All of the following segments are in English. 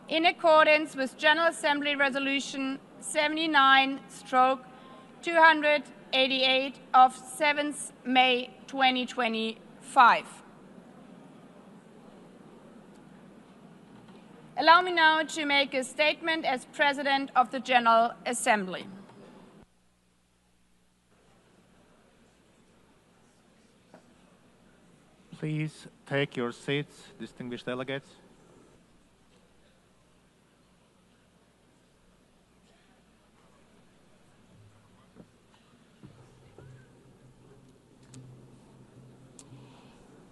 in accordance with General Assembly Resolution 79/288 of 7th May 2025. Allow me now to make a statement as President of the General Assembly. Please take your seats, distinguished delegates.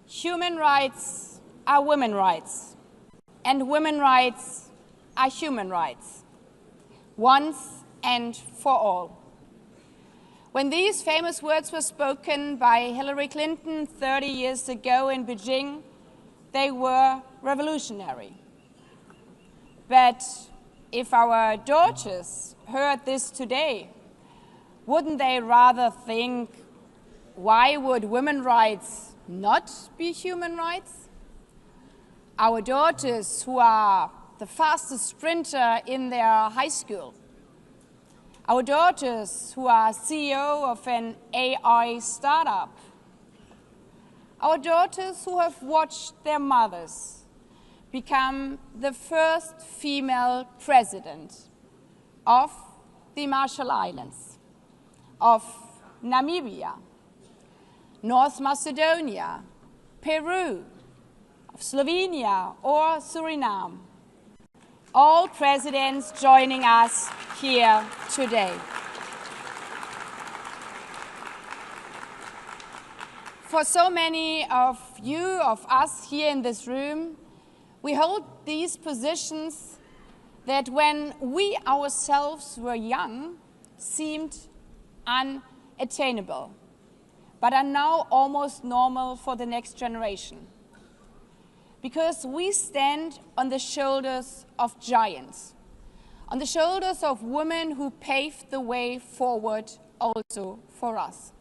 Human rights are women's rights, and women's rights are human rights, once and for all. When these famous words were spoken by Hillary Clinton 30 years ago in Beijing, they were revolutionary. But if our daughters heard this today, wouldn't they rather think, why would women's rights not be human rights? Our daughters, who are the fastest sprinter in their high school, our daughters who are CEO of an AI startup, our daughters who have watched their mothers become the first female president of the Marshall Islands, of Namibia, North Macedonia, Peru, of Slovenia or Suriname. All presidents joining us here today. For so many of you, of us here in this room, we hold these positions that when we ourselves were young seemed unattainable, but are now almost normal for the next generation. Because we stand on the shoulders of giants, on the shoulders of women who paved the way forward also for us.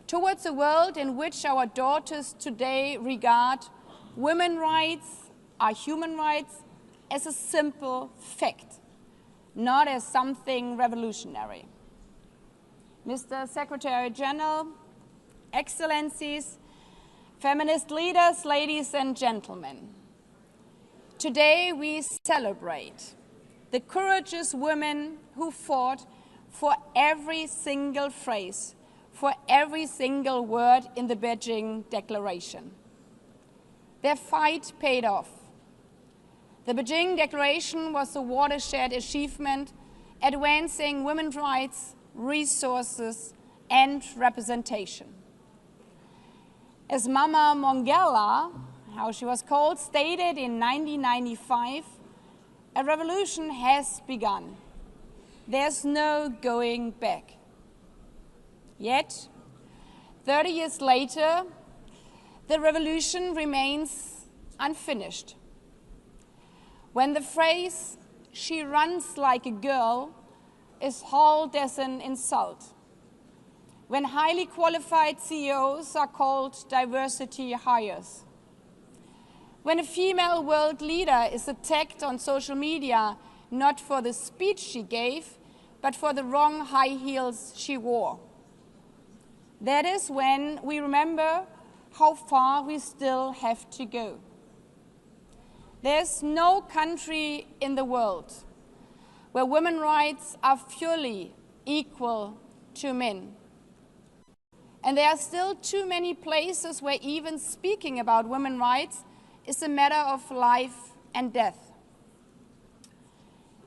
Towards a world in which our daughters today regard women's rights, our human rights, as a simple fact, not as something revolutionary. Mr. Secretary-General, Excellencies, feminist leaders, ladies and gentlemen, today we celebrate the courageous women who fought for every single phrase, for every single word in the Beijing Declaration. Their fight paid off. The Beijing Declaration was a watershed achievement advancing women's rights, resources, and representation. As Mama Mongella, how she was called, stated in 1995, a revolution has begun. There's no going back. Yet, 30 years later, the revolution remains unfinished. When the phrase, "she runs like a girl," is hailed as an insult, when highly qualified CEOs are called diversity hires, when a female world leader is attacked on social media not for the speech she gave, but for the wrong high heels she wore. That is when we remember how far we still have to go. There's no country in the world where women's rights are fully equal to men. And there are still too many places where even speaking about women's rights is a matter of life and death.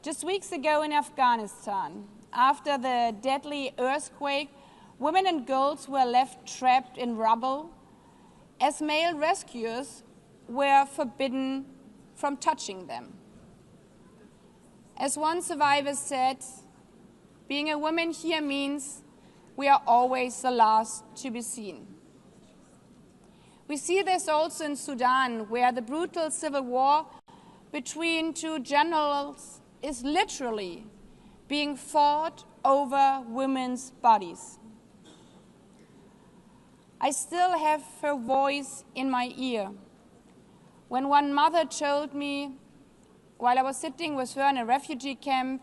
Just weeks ago in Afghanistan, after the deadly earthquake, women and girls were left trapped in rubble as male rescuers were forbidden from touching them. As one survivor said, being a woman here means we are always the last to be seen. We see this also in Sudan, where the brutal civil war between two generals is literally being fought over women's bodies. I still have her voice in my ear when one mother told me, while I was sitting with her in a refugee camp,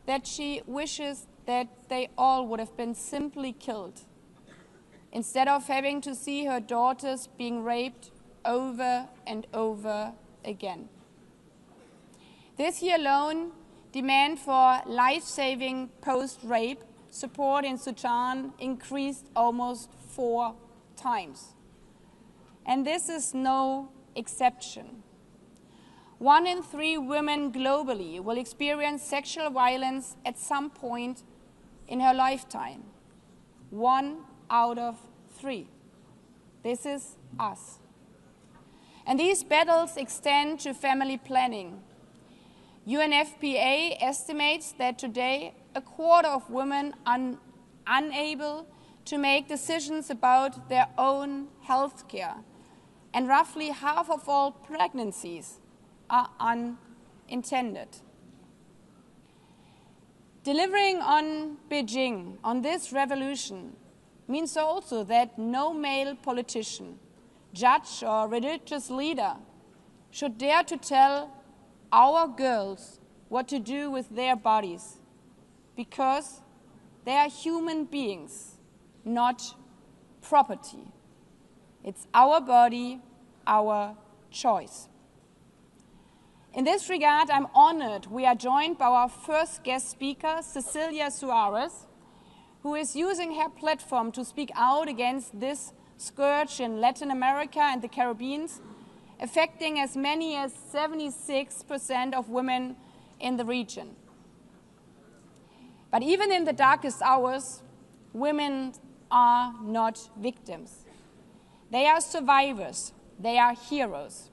that she wishes that they all would have been simply killed, instead of having to see her daughters being raped over and over again. This year alone, demand for life-saving post-rape support in Sudan increased almost 4 times. And this is no exception. 1 in 3 women globally will experience sexual violence at some point in her lifetime. 1 out of 3. This is us. And these battles extend to family planning. UNFPA estimates that today a quarter of women are unable to make decisions about their own health care, and roughly half of all pregnancies are unintended. Delivering on Beijing, on this revolution, means also that no male politician, judge or religious leader should dare to tell our girls what to do with their bodies, because they are human beings, not property. It's our body, our choice. In this regard, I'm honored we are joined by our first guest speaker, Cecilia Suarez, who is using her platform to speak out against this scourge in Latin America and the Caribbean, affecting as many as 76% of women in the region. But even in the darkest hours, women are not victims. They are survivors. They are heroes.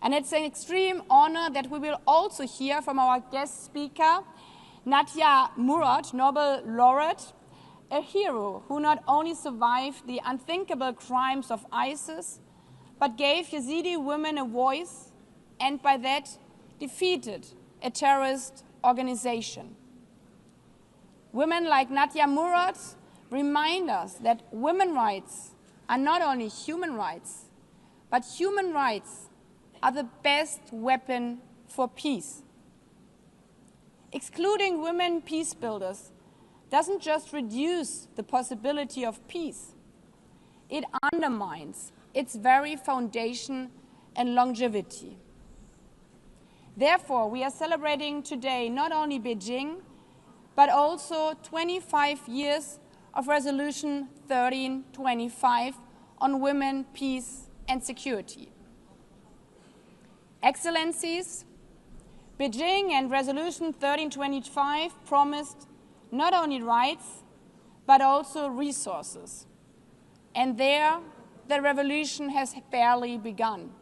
And it's an extreme honor that we will also hear from our guest speaker, Nadia Murad, Nobel laureate, a hero who not only survived the unthinkable crimes of ISIS, but gave Yazidi women a voice, and by that defeated a terrorist organization. Women like Nadia Murad remind us that women's rights are not only human rights, but human rights are the best weapon for peace. Excluding women peace builders doesn't just reduce the possibility of peace, it undermines its very foundation and longevity. Therefore, we are celebrating today not only Beijing, but also 25 years of Resolution 1325 on women, peace, and security. Excellencies, Beijing and Resolution 1325 promised not only rights, but also resources. And there, the revolution has barely begun.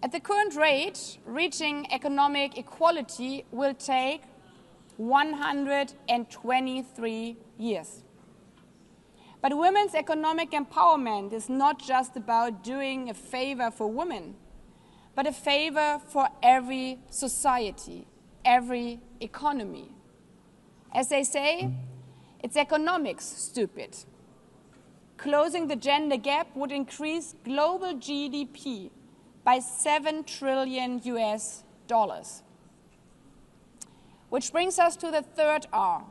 At the current rate, reaching economic equality will take 123 years. But women's economic empowerment is not just about doing a favor for women, but a favor for every society, every economy. As they say, it's economics, stupid. Closing the gender gap would increase global GDP by $7 trillion US. Which brings us to the third R,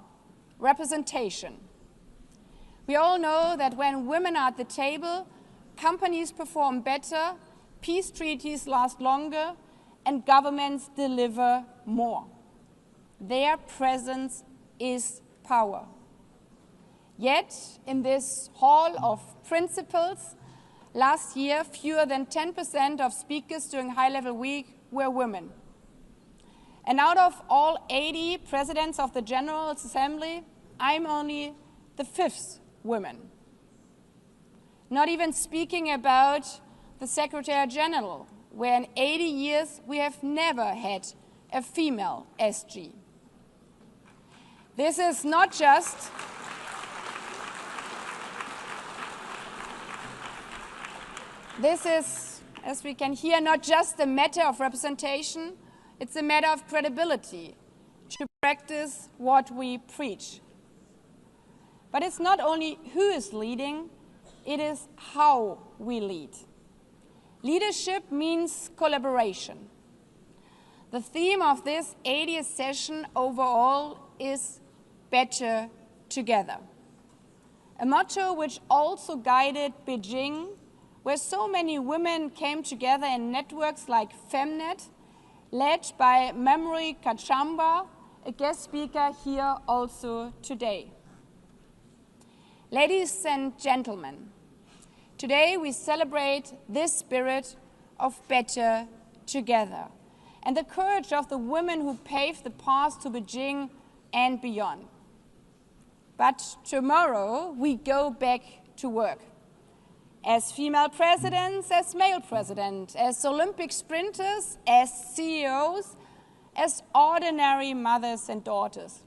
representation. We all know that when women are at the table, companies perform better, peace treaties last longer, and governments deliver more. Their presence is power. Yet, in this hall of principles, last year, fewer than 10% of speakers during high-level week were women. And out of all 80 presidents of the General Assembly, I'm only the 5th woman. Not even speaking about the Secretary-General, where in 80 years we have never had a female SG. This is not just This is, as we can hear, not just a matter of representation, it's a matter of credibility to practice what we preach. But it's not only who is leading, it is how we lead. Leadership means collaboration. The theme of this 80th session overall is Better Together, a motto which also guided Beijing, where so many women came together in networks like Femnet, led by Memory Kachamba, a guest speaker here also today. Ladies and gentlemen, today we celebrate this spirit of Better Together and the courage of the women who paved the path to Beijing and beyond. But tomorrow we go back to work. As female presidents, as male presidents, as Olympic sprinters, as CEOs, as ordinary mothers and daughters.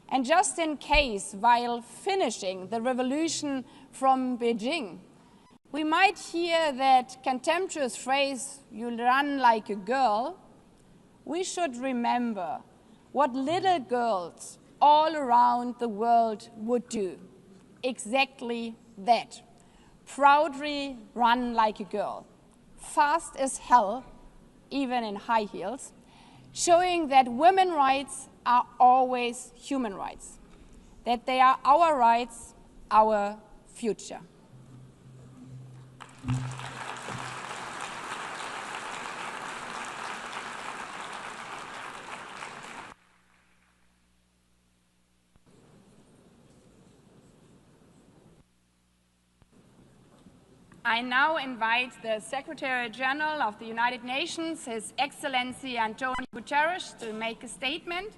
And just in case, while finishing the revolution from Beijing, we might hear that contemptuous phrase, "you run like a girl," we should remember what little girls all around the world would do. Exactly that. Proudly run like a girl. Fast as hell, even in high heels, showing that women's rights are always human rights, that they are our rights, our future. I now invite the Secretary-General of the United Nations, His Excellency Antonio Guterres, to make a statement.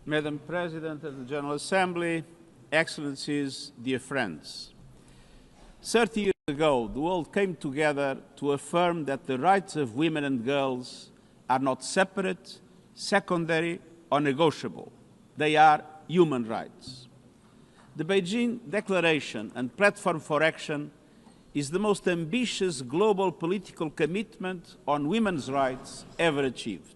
Madam President of the General Assembly, Excellencies, dear friends, 30 years ago, the world came together to affirm that the rights of women and girls are not separate, secondary, or negotiable. They are human rights. The Beijing Declaration and Platform for Action is the most ambitious global political commitment on women's rights ever achieved.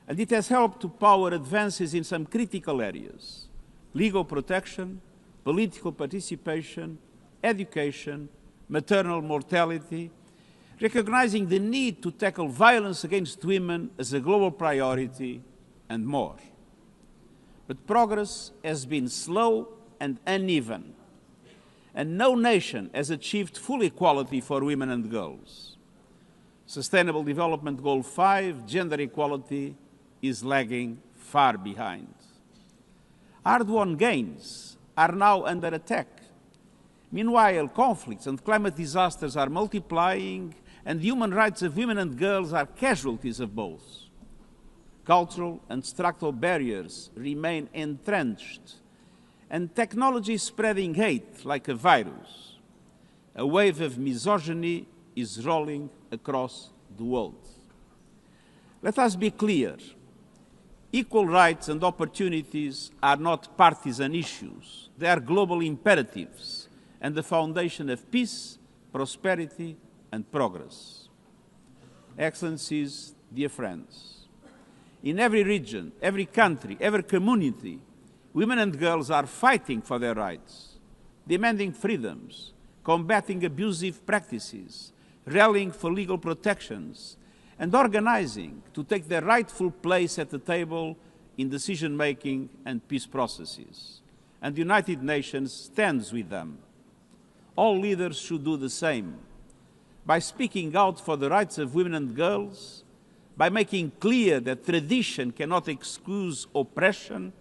And it has helped to power advances in some critical areas: legal protection, political participation, education, maternal mortality, recognizing the need to tackle violence against women as a global priority, and more. But progress has been slow and uneven, and no nation has achieved full equality for women and girls. Sustainable Development Goal 5, gender equality, is lagging far behind. Hard-won gains are now under attack. Meanwhile, conflicts and climate disasters are multiplying, and the human rights of women and girls are casualties of both. Cultural and structural barriers remain entrenched, and technology is spreading hate like a virus. A wave of misogyny is rolling across the world. Let us be clear. Equal rights and opportunities are not partisan issues. They are global imperatives and the foundation of peace, prosperity, and progress. Excellencies, dear friends, in every region, every country, every community, women and girls are fighting for their rights, demanding freedoms, combating abusive practices, rallying for legal protections, and organizing to take their rightful place at the table in decision-making and peace processes. And the United Nations stands with them. All leaders should do the same, by speaking out for the rights of women and girls, by making clear that tradition cannot excuse oppression,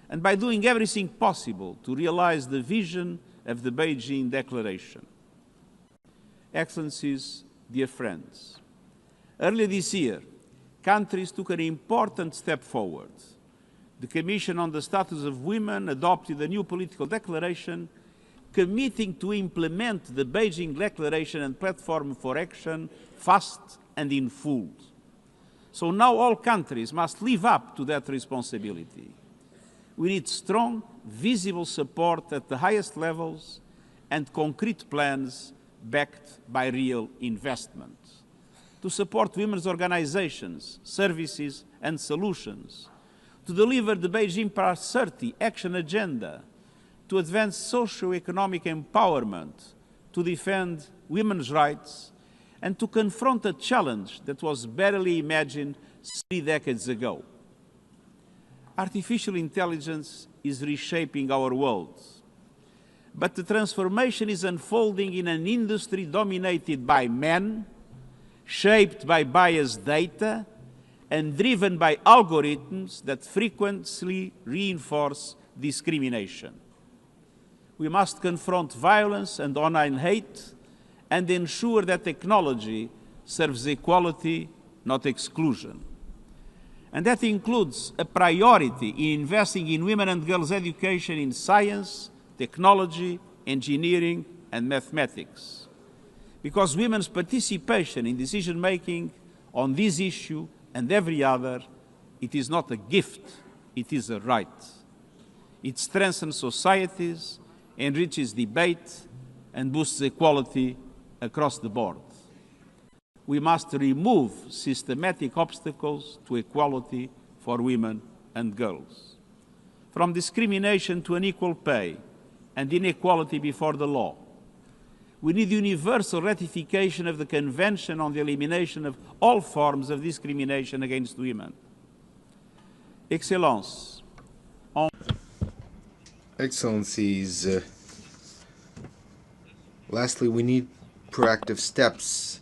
and by doing everything possible to realize the vision of the Beijing Declaration. Excellencies, dear friends, earlier this year, countries took an important step forward. The Commission on the Status of Women adopted a new political declaration committing to implement the Beijing Declaration and Platform for Action fast and in full. So now all countries must live up to that responsibility. We need strong, visible support at the highest levels and concrete plans backed by real investment. To support women's organizations, services, and solutions, to deliver the Beijing Plus 30 action agenda, to advance socio-economic empowerment, to defend women's rights, and to confront a challenge that was barely imagined 3 decades ago. Artificial intelligence is reshaping our world, but the transformation is unfolding in an industry dominated by men, shaped by biased data, and driven by algorithms that frequently reinforce discrimination. We must confront violence and online hate and ensure that technology serves equality, not exclusion. And that includes a priority in investing in women and girls' education in science, technology, engineering, and mathematics. Because women's participation in decision-making on this issue and every other, it is not a gift, it is a right. It strengthens societies, enriches debate, and boosts equality across the board. We must remove systematic obstacles to equality for women and girls. From discrimination to unequal pay and inequality before the law, we need universal ratification of the Convention on the Elimination of all forms of discrimination against women. Excellences, Excellencies, lastly, we need proactive steps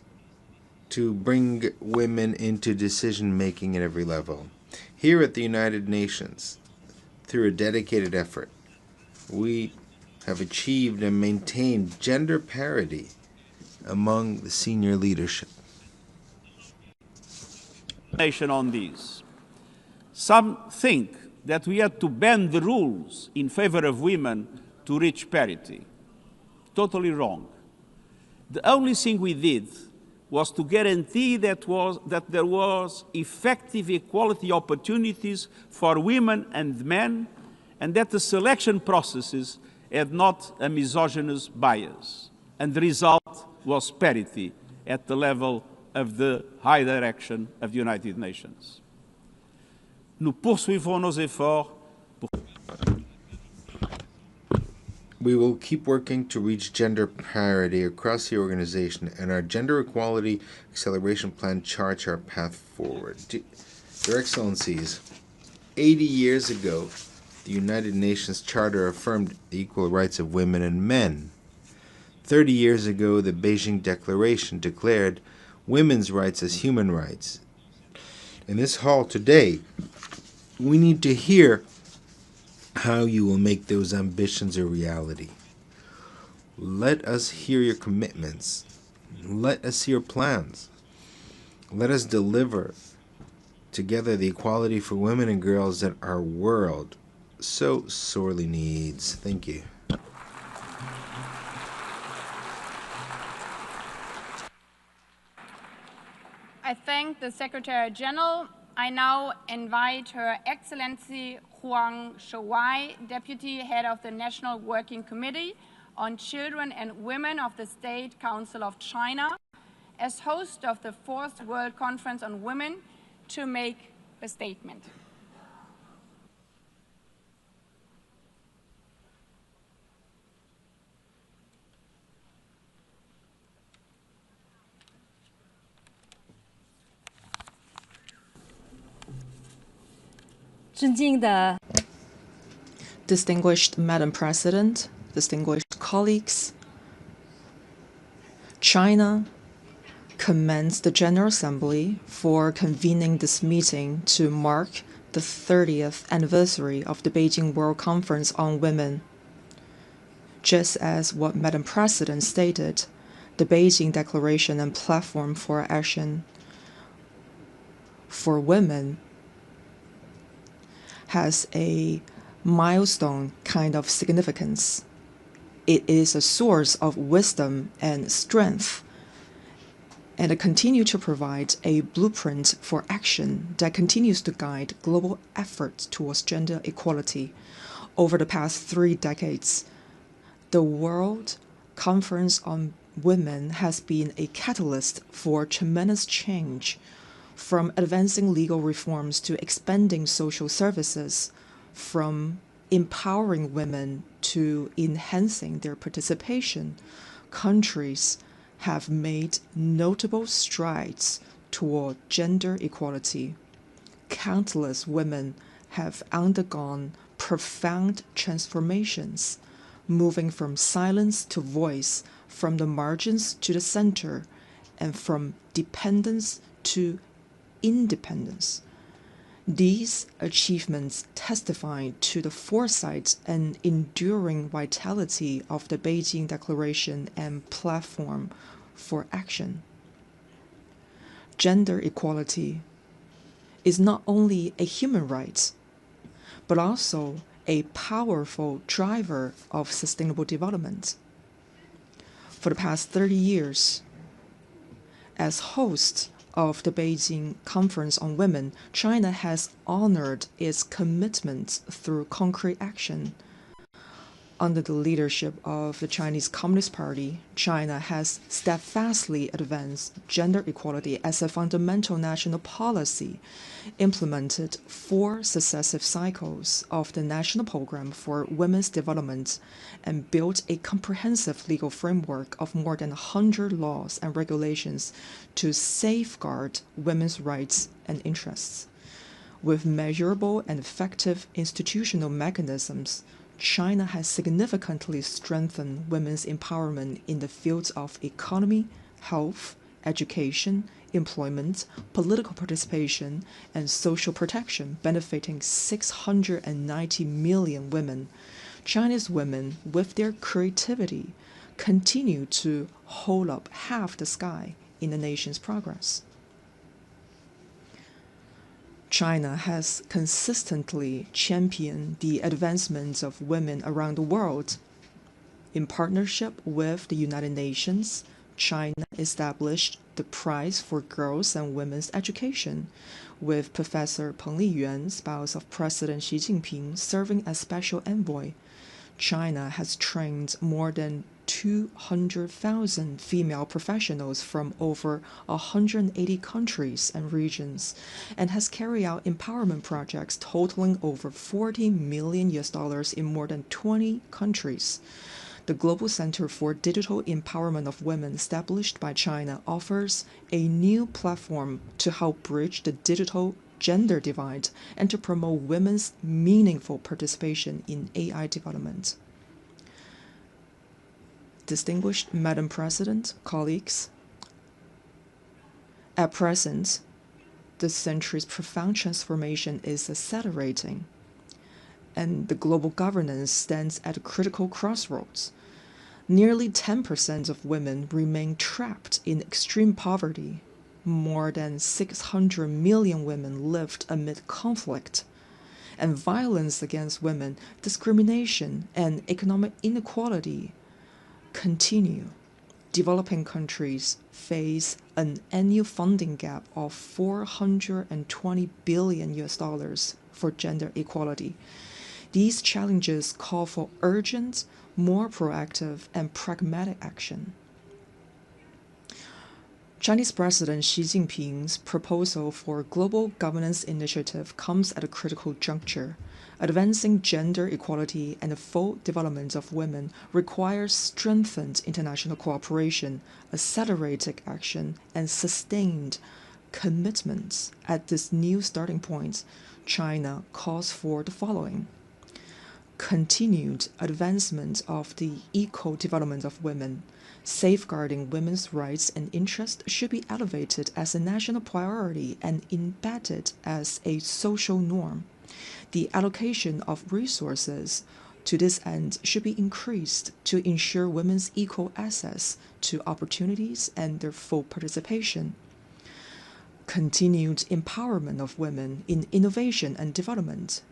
to bring women into decision-making at every level. Here at the United Nations, through a dedicated effort, we have achieved and maintained gender parity among the senior leadership. On these. Some think that we had to bend the rules in favor of women to reach parity. Totally wrong. The only thing we did was to guarantee that there was effective equality opportunities for women and men, and that the selection processes had not a misogynist bias. And the result was parity at the level of the high direction of the United Nations. Nous poursuivons nos efforts. We will keep working to reach gender parity across the organization, and our Gender Equality Acceleration Plan charts our path forward. Your Excellencies, 80 years ago, the United Nations Charter affirmed the equal rights of women and men. 30 years ago, the Beijing Declaration declared women's rights as human rights. In this hall today, we need to hear how you will make those ambitions a reality. Let us hear your commitments. Let us see your plans. Let us deliver together the equality for women and girls that our world so sorely needs. Thank you. I thank the Secretary-General. I now invite Her Excellency Huang Shouwei, Deputy Head of the National Working Committee on Children and Women of the State Council of China, as host of the 4th World Conference on Women, to make a statement. Distinguished Madam President, distinguished colleagues, China commends the General Assembly for convening this meeting to mark the 30th anniversary of the Beijing World Conference on Women. Just as what Madam President stated, the Beijing Declaration and Platform for Action for Women has a milestone kind of significance. It is a source of wisdom and strength, and it continues to provide a blueprint for action that continues to guide global efforts towards gender equality. Over the past 3 decades, the World Conference on Women has been a catalyst for tremendous change from advancing legal reforms to expanding social services, from empowering women to enhancing their participation, countries have made notable strides toward gender equality. Countless women have undergone profound transformations, moving from silence to voice, from the margins to the center, and from dependence to independence. These achievements testify to the foresight and enduring vitality of the Beijing Declaration and platform for action. Gender equality is not only a human right, but also a powerful driver of sustainable development. For the past 30 years, as host of the Beijing Conference on Women, China has honored its commitments through concrete action. Under the leadership of the Chinese Communist Party, China has steadfastly advanced gender equality as a fundamental national policy, implemented 4 successive cycles of the National Program for Women's Development, and built a comprehensive legal framework of more than 100 laws and regulations to safeguard women's rights and interests. With measurable and effective institutional mechanisms, China has significantly strengthened women's empowerment in the fields of economy, health, education, employment, political participation, and social protection, benefiting 690 million women. Chinese women, with their creativity, continue to hold up half the sky in the nation's progress. China has consistently championed the advancements of women around the world. In partnership with the United Nations, China established the Prize for Girls and Women's Education, with Professor Peng Liyuan, spouse of President Xi Jinping, serving as special envoy. China has trained more than 200,000 female professionals from over 180 countries and regions, and has carried out empowerment projects totaling over $40 million in more than 20 countries. The Global Center for Digital Empowerment of Women, established by China, offers a new platform to help bridge the digital gender divide and to promote women's meaningful participation in AI development. Distinguished Madam President, colleagues, at present, this century's profound transformation is accelerating, and the global governance stands at a critical crossroads. Nearly 10% of women remain trapped in extreme poverty. More than 600 million women lived amid conflict, and violence against women, discrimination, and economic inequality continue. Developing countries face an annual funding gap of $420 billion for gender equality. These challenges call for urgent, more proactive, and pragmatic action. Chinese President Xi Jinping's proposal for a global governance initiative comes at a critical juncture. Advancing gender equality and the full development of women requires strengthened international cooperation, accelerated action, and sustained commitments. At this new starting point, China calls for the following: continued advancement of the equal development of women. Safeguarding women's rights and interests should be elevated as a national priority and embedded as a social norm. The allocation of resources to this end should be increased to ensure women's equal access to opportunities and their full participation. Continued empowerment of women in innovation and development.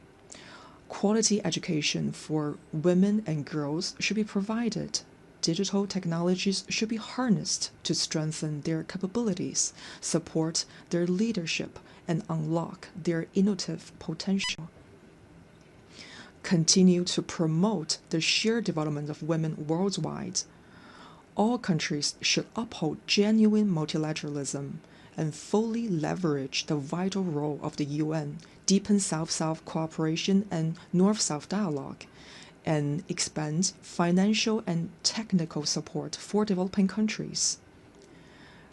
Quality education for women and girls should be provided. Digital technologies should be harnessed to strengthen their capabilities, support their leadership, and unlock their innovative potential. Continue to promote the shared development of women worldwide. All countries should uphold genuine multilateralism, and fully leverage the vital role of the UN, deepen South-South cooperation and North-South dialogue, and expand financial and technical support for developing countries,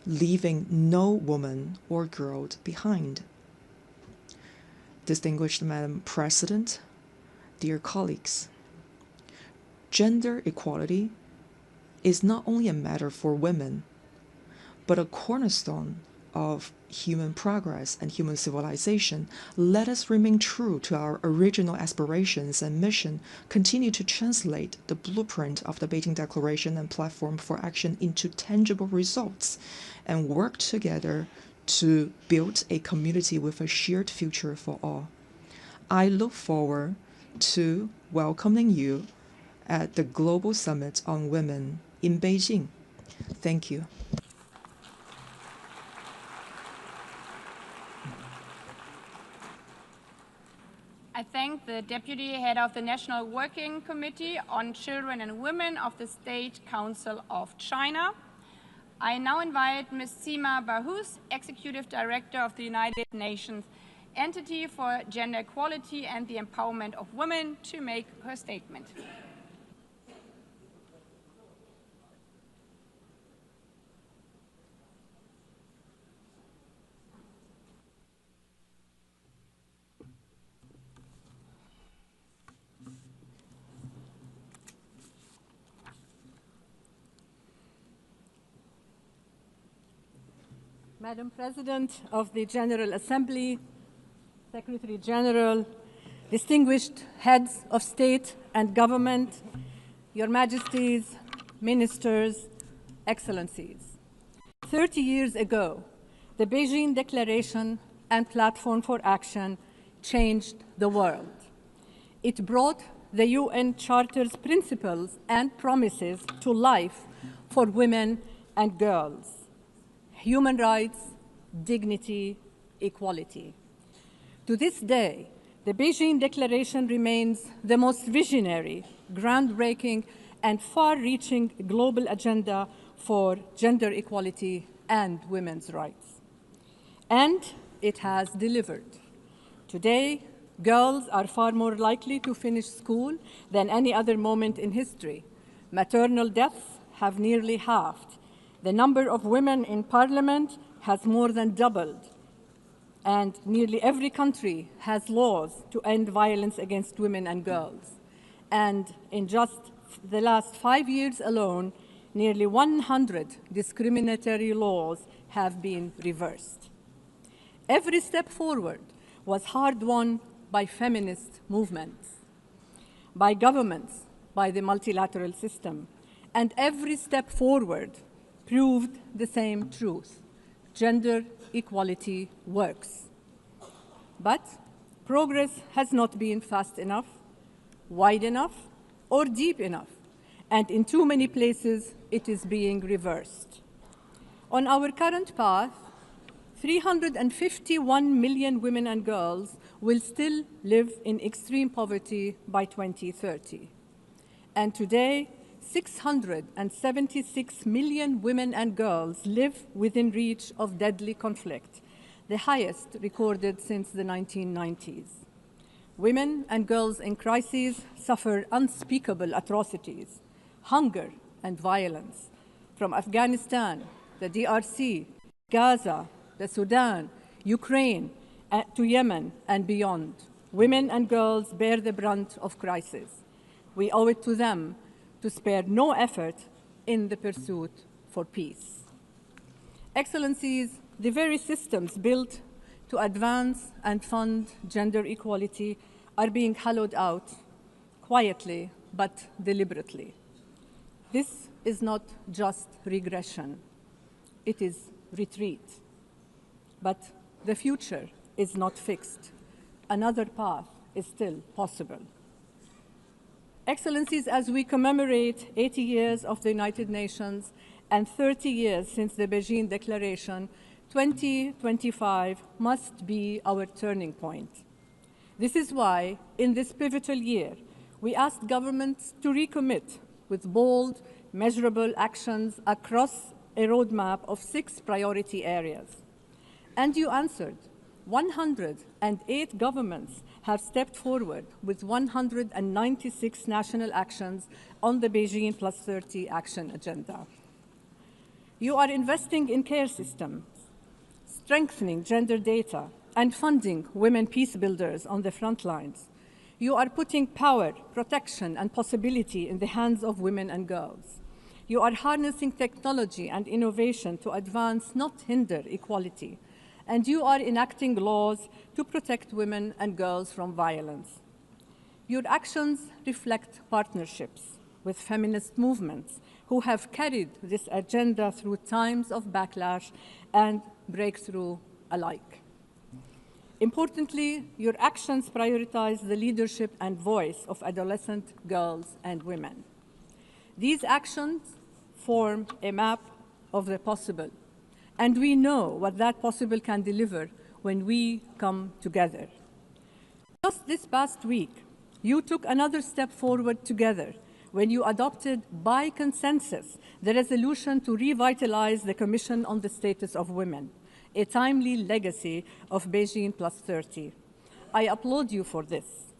leaving no woman or girl behind. Distinguished Madam President, dear colleagues, gender equality is not only a matter for women, but a cornerstone of human progress and human civilization. Let us remain true to our original aspirations and mission, continue to translate the blueprint of the Beijing Declaration and platform for action into tangible results, and work together to build a community with a shared future for all. I look forward to welcoming you at the Global Summit on Women in Beijing. Thank you. I thank the Deputy Head of the National Working Committee on Children and Women of the State Council of China. I now invite Ms. Sima Bahous, Executive Director of the United Nations Entity for Gender Equality and the Empowerment of Women, to make her statement. Madam President of the General Assembly, Secretary-General, distinguished heads of state and government, Your Majesties, ministers, excellencies. 30 years ago, the Beijing Declaration and Platform for Action changed the world. It brought the UN Charter's principles and promises to life for women and girls: human rights, dignity, equality. To this day, the Beijing Declaration remains the most visionary, groundbreaking, and far-reaching global agenda for gender equality and women's rights. And it has delivered. Today, girls are far more likely to finish school than any other moment in history. Maternal deaths have nearly halved. The number of women in parliament has more than doubled. And nearly every country has laws to end violence against women and girls. And in just the last 5 years alone, nearly 100 discriminatory laws have been reversed. Every step forward was hard-won by feminist movements, by governments, by the multilateral system. And every step forward proved the same truth: gender equality works. But progress has not been fast enough, wide enough, or deep enough, and in too many places it is being reversed. On our current path, 351 million women and girls will still live in extreme poverty by 2030. And today, 676 million women and girls live within reach of deadly conflict, the highest recorded since the 1990s. Women and girls in crises suffer unspeakable atrocities, hunger and violence, from Afghanistan, the DRC, Gaza, the Sudan, Ukraine, to Yemen and beyond. Women and girls bear the brunt of crisis. We owe it to them to spare no effort in the pursuit for peace. Excellencies, the very systems built to advance and fund gender equality are being hollowed out quietly but deliberately. This is not just regression, it is retreat. But the future is not fixed. Another path is still possible. Excellencies, as we commemorate 80 years of the United Nations and 30 years since the Beijing Declaration, 2025 must be our turning point. This is why, in this pivotal year, we asked governments to recommit with bold, measurable actions across a roadmap of 6 priority areas: And you answered. 108 governments have stepped forward with 196 national actions on the Beijing +30 action agenda. You are investing in care systems, strengthening gender data, and funding women peace builders on the front lines. You are putting power, protection, and possibility in the hands of women and girls. You are harnessing technology and innovation to advance, not hinder, equality. And you are enacting laws to protect women and girls from violence. Your actions reflect partnerships with feminist movements who have carried this agenda through times of backlash and breakthrough alike. Importantly, your actions prioritize the leadership and voice of adolescent girls and women. These actions form a map of the possible, and we know what that possible can deliver when we come together. Just this past week, you took another step forward together when you adopted by consensus the resolution to revitalize the Commission on the Status of Women, a timely legacy of Beijing +30. I applaud you for this.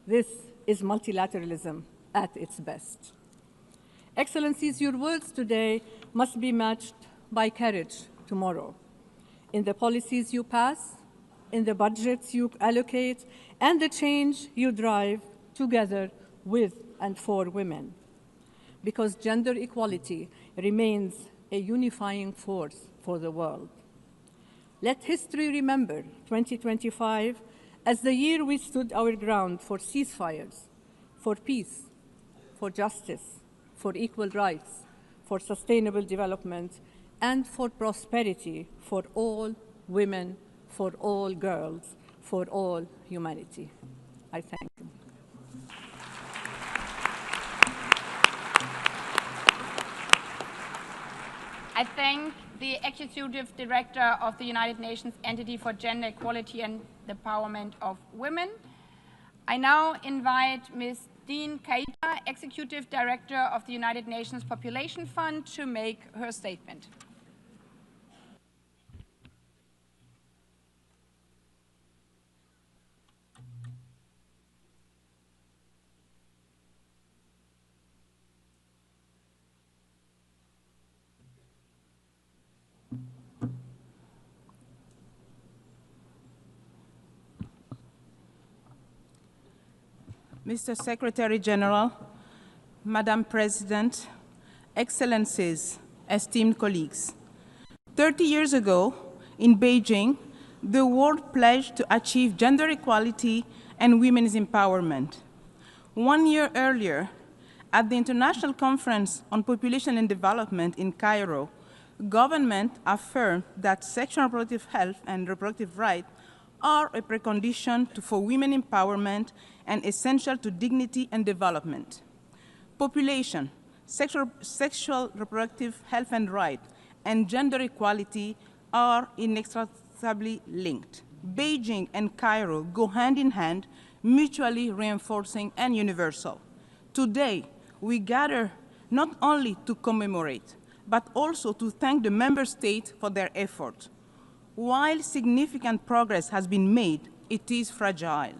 This is multilateralism at its best. Excellencies, your words today must be matched by courage tomorrow. In the policies you pass, in the budgets you allocate, and the change you drive together with and for women. Because gender equality remains a unifying force for the world. Let history remember 2025 as the year we stood our ground for ceasefires, for peace, for justice, for equal rights, for sustainable development, and for prosperity for all women, for all girls, for all humanity. I thank you. I thank the Executive Director of the United Nations Entity for Gender Equality and the Empowerment of Women. I now invite Ms. Dean Kaita, Executive Director of the United Nations Population Fund, to make her statement. Mr. Secretary-General, Madam President, Excellencies, esteemed colleagues. 30 years ago, in Beijing, the world pledged to achieve gender equality and women's empowerment. 1 year earlier, at the International Conference on Population and Development in Cairo, government affirmed that sexual and reproductive health and reproductive rights are a precondition for women empowerment and essential to dignity and development. Population, sexual reproductive health and rights, and gender equality are inextricably linked. Beijing and Cairo go hand in hand, mutually reinforcing and universal. Today, we gather not only to commemorate, but also to thank the member states for their efforts. While significant progress has been made, it is fragile.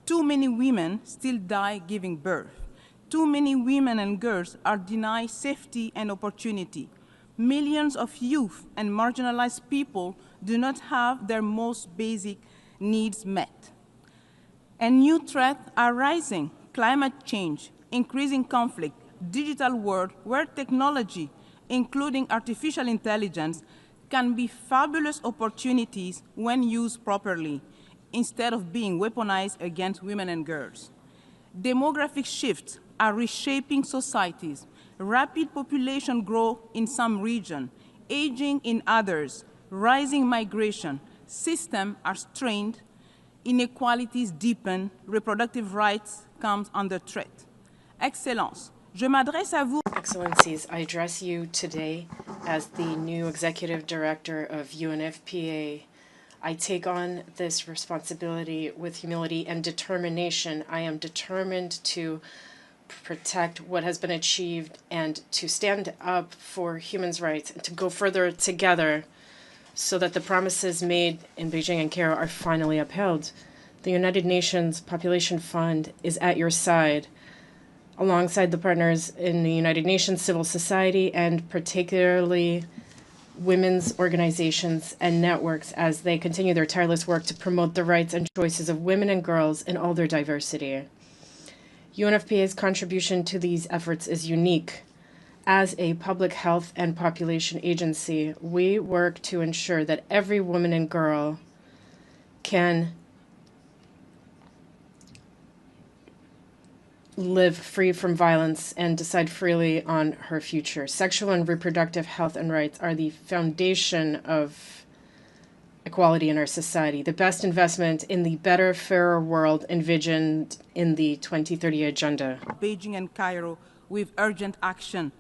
Too many women still die giving birth. Too many women and girls are denied safety and opportunity. Millions of youth and marginalized people do not have their most basic needs met. And new threats are rising: climate change, increasing conflict, digital world where technology, including artificial intelligence, can be fabulous opportunities when used properly, instead of being weaponized against women and girls. Demographic shifts are reshaping societies. Rapid population growth in some regions, aging in others, rising migration. Systems are strained, inequalities deepen, reproductive rights come under threat. Excellences, je m'adresse à vous. Excellencies, I address you today as the new Executive Director of UNFPA. I take on this responsibility with humility and determination. I am determined to protect what has been achieved and to stand up for human rights and to go further together so that the promises made in Beijing and Cairo are finally upheld. The United Nations Population Fund is at your side, alongside the partners in the United Nations, civil society, and particularly women's organizations and networks as they continue their tireless work to promote the rights and choices of women and girls in all their diversity. UNFPA's contribution to these efforts is unique. As a public health and population agency, we work to ensure that every woman and girl can live free from violence and decide freely on her future. Sexual and reproductive health and rights are the foundation of equality in our society, the best investment in the better, fairer world envisioned in the 2030 Agenda. Beijing and Cairo with urgent action.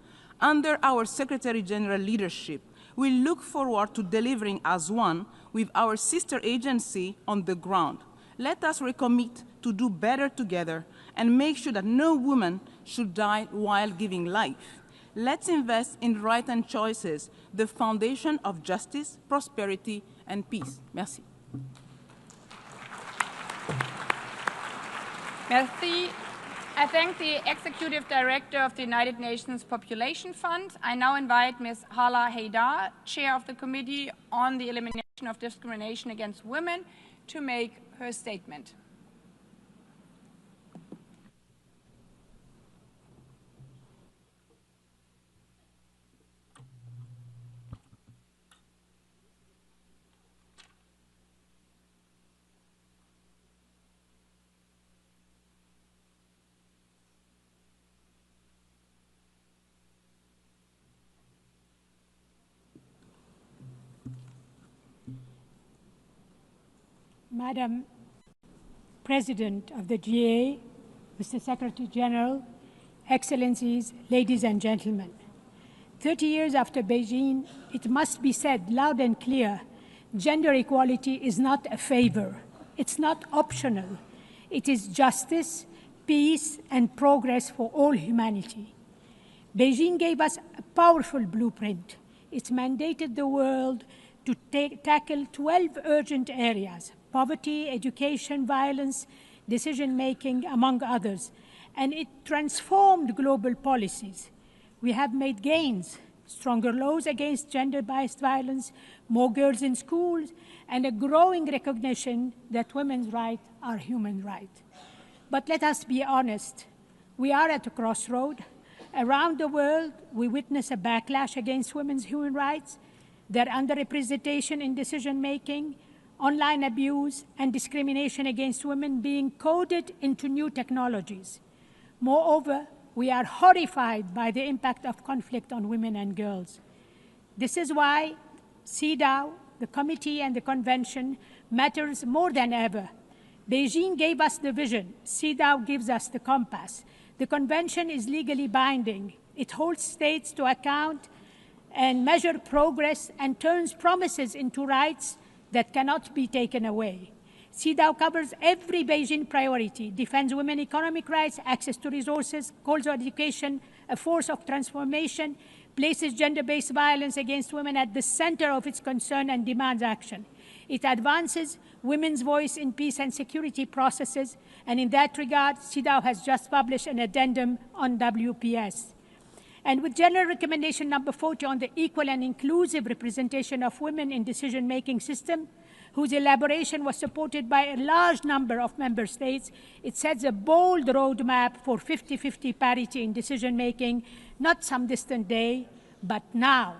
Under our Secretary-General leadership, we look forward to delivering as one with our sister agency on the ground. Let us recommit to do better together and make sure that no woman should die while giving life. Let's invest in right and choices, the foundation of justice, prosperity, and peace. Merci. Merci. I thank the Executive Director of the United Nations Population Fund. I now invite Ms. Hala Haidar, Chair of the Committee on the Elimination of Discrimination Against Women, to make her statement. Madam President of the GA, Mr. Secretary-General, Excellencies, ladies and gentlemen. 30 years after Beijing, it must be said loud and clear, gender equality is not a favor. It's not optional. It is justice, peace, and progress for all humanity. Beijing gave us a powerful blueprint. It mandated the world to tackle 12 urgent areas: poverty, education, violence, decision-making, among others. And it transformed global policies. We have made gains: stronger laws against gender-based violence, more girls in schools, and a growing recognition that women's rights are human rights. But let us be honest. We are at a crossroad. Around the world, we witness a backlash against women's human rights, their underrepresentation in decision-making, online abuse, and discrimination against women being coded into new technologies. Moreover, we are horrified by the impact of conflict on women and girls. This is why CEDAW, the committee, and the convention matters more than ever. Beijing gave us the vision. CEDAW gives us the compass. The convention is legally binding. It holds states to account and measures progress and turns promises into rights that cannot be taken away. CEDAW covers every Beijing priority: defends women's economic rights, access to resources, calls for education, a force of transformation, places gender-based violence against women at the center of its concern and demands action. It advances women's voice in peace and security processes, and in that regard, CEDAW has just published an addendum on WPS. And with General Recommendation number 40 on the equal and inclusive representation of women in decision-making system, whose elaboration was supported by a large number of member states, it sets a bold roadmap for 50-50 parity in decision-making, not some distant day, but now.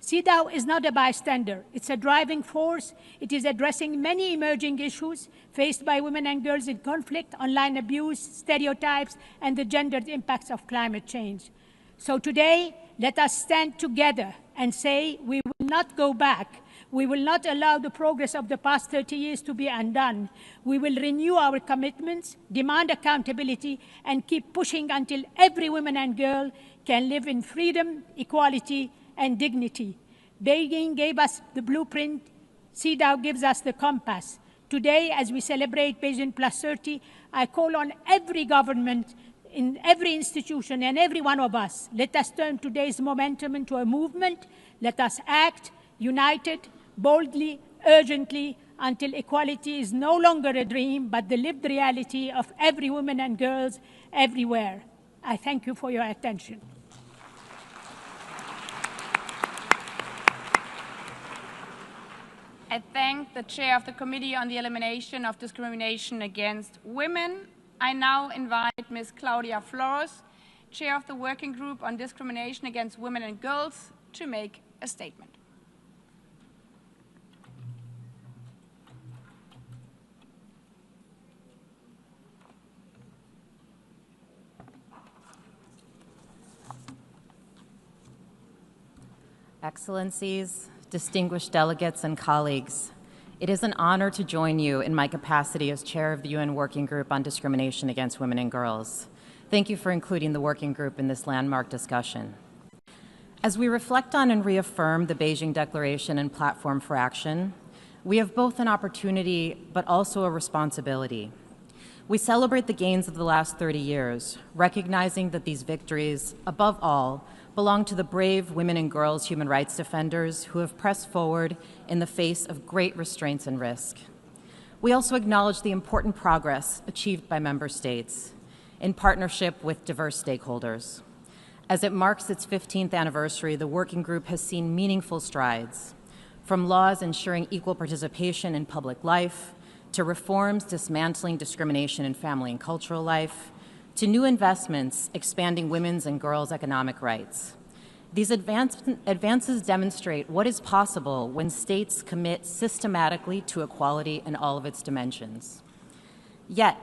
CEDAW is not a bystander. It's a driving force. It is addressing many emerging issues faced by women and girls in conflict, online abuse, stereotypes, and the gendered impacts of climate change. So today, let us stand together and say we will not go back. We will not allow the progress of the past 30 years to be undone. We will renew our commitments, demand accountability, and keep pushing until every woman and girl can live in freedom, equality, and dignity. Beijing gave us the blueprint. CEDAW gives us the compass. Today, as we celebrate Beijing Plus 30, I call on every government, in every institution, and every one of us. Let us turn today's momentum into a movement. Let us act united, boldly, urgently, until equality is no longer a dream, but the lived reality of every woman and girls everywhere. I thank you for your attention. I thank the Chair of the Committee on the Elimination of Discrimination Against Women. I now invite Ms. Claudia Flores, Chair of the Working Group on Discrimination Against Women and Girls, to make a statement. Excellencies, distinguished delegates and colleagues, it is an honor to join you in my capacity as chair of the UN Working Group on Discrimination Against Women and Girls. Thank you for including the working group in this landmark discussion. As we reflect on and reaffirm the Beijing Declaration and Platform for Action, we have both an opportunity but also a responsibility. We celebrate the gains of the last 30 years, recognizing that these victories, above all, belong to the brave women and girls human rights defenders who have pressed forward in the face of great restraints and risk. We also acknowledge the important progress achieved by member states in partnership with diverse stakeholders. As it marks its 15th anniversary, the working group has seen meaningful strides, from laws ensuring equal participation in public life, to reforms dismantling discrimination in family and cultural life, to new investments expanding women's and girls' economic rights. These advances demonstrate what is possible when states commit systematically to equality in all of its dimensions. Yet,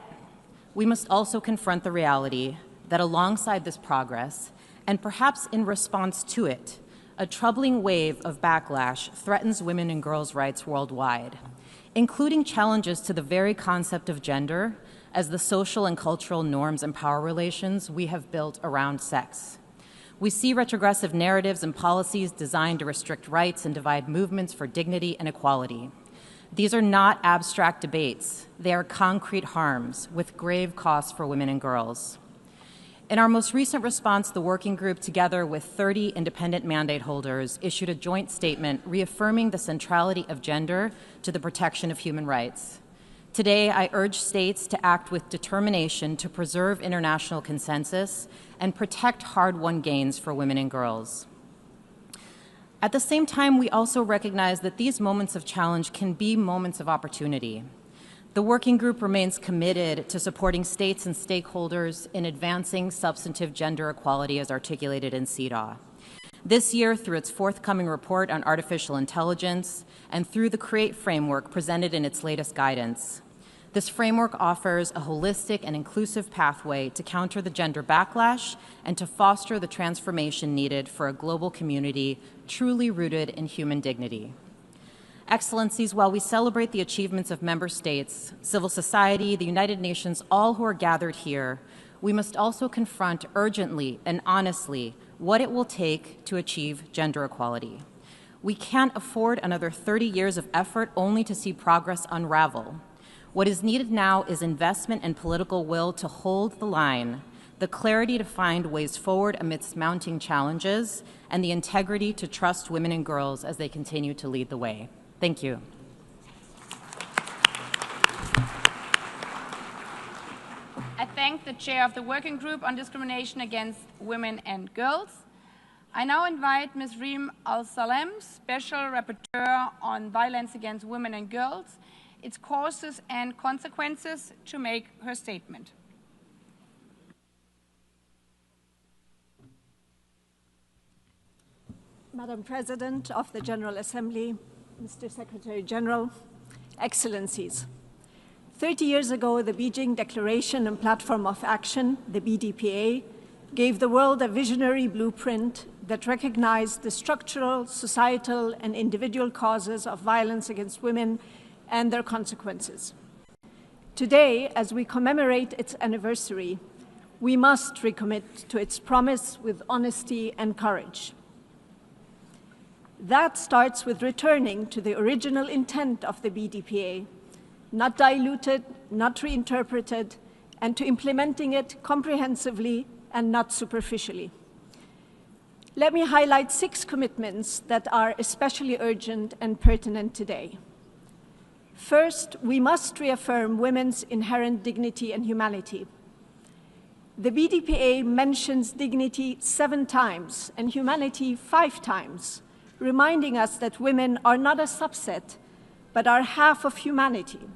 we must also confront the reality that alongside this progress, and perhaps in response to it, a troubling wave of backlash threatens women and girls' rights worldwide, including challenges to the very concept of gender as the social and cultural norms and power relations we have built around sex. We see retrogressive narratives and policies designed to restrict rights and divide movements for dignity and equality. These are not abstract debates. They are concrete harms with grave costs for women and girls. In our most recent response, the working group, together with 30 independent mandate holders, issued a joint statement reaffirming the centrality of gender to the protection of human rights. Today, I urge states to act with determination to preserve international consensus and protect hard-won gains for women and girls. At the same time, we also recognize that these moments of challenge can be moments of opportunity. The working group remains committed to supporting states and stakeholders in advancing substantive gender equality as articulated in CEDAW. This year, through its forthcoming report on artificial intelligence and through the CREATE framework presented in its latest guidance, this framework offers a holistic and inclusive pathway to counter the gender backlash and to foster the transformation needed for a global community truly rooted in human dignity. Excellencies, while we celebrate the achievements of member states, civil society, the United Nations, all who are gathered here, we must also confront urgently and honestly what it will take to achieve gender equality. We can't afford another 30 years of effort only to see progress unravel. What is needed now is investment and political will to hold the line, the clarity to find ways forward amidst mounting challenges, and the integrity to trust women and girls as they continue to lead the way. Thank you. I thank the Chair of the Working Group on Discrimination Against Women and Girls. I now invite Ms. Reem Al-Salem, Special Rapporteur on Violence Against Women and Girls, its causes and consequences, to make her statement. Madam President of the General Assembly, Mr. Secretary-General, Excellencies. 30 years ago, the Beijing Declaration and Platform of Action, the BDPA, gave the world a visionary blueprint that recognized the structural, societal, and individual causes of violence against women and their consequences. Today, as we commemorate its anniversary, we must recommit to its promise with honesty and courage. That starts with returning to the original intent of the BDPA, not diluted, not reinterpreted, and to implementing it comprehensively and not superficially. Let me highlight 6 commitments that are especially urgent and pertinent today. First, we must reaffirm women's inherent dignity and humanity. The BDPA mentions dignity 7 times and humanity 5 times, reminding us that women are not a subset, but are half of humanity.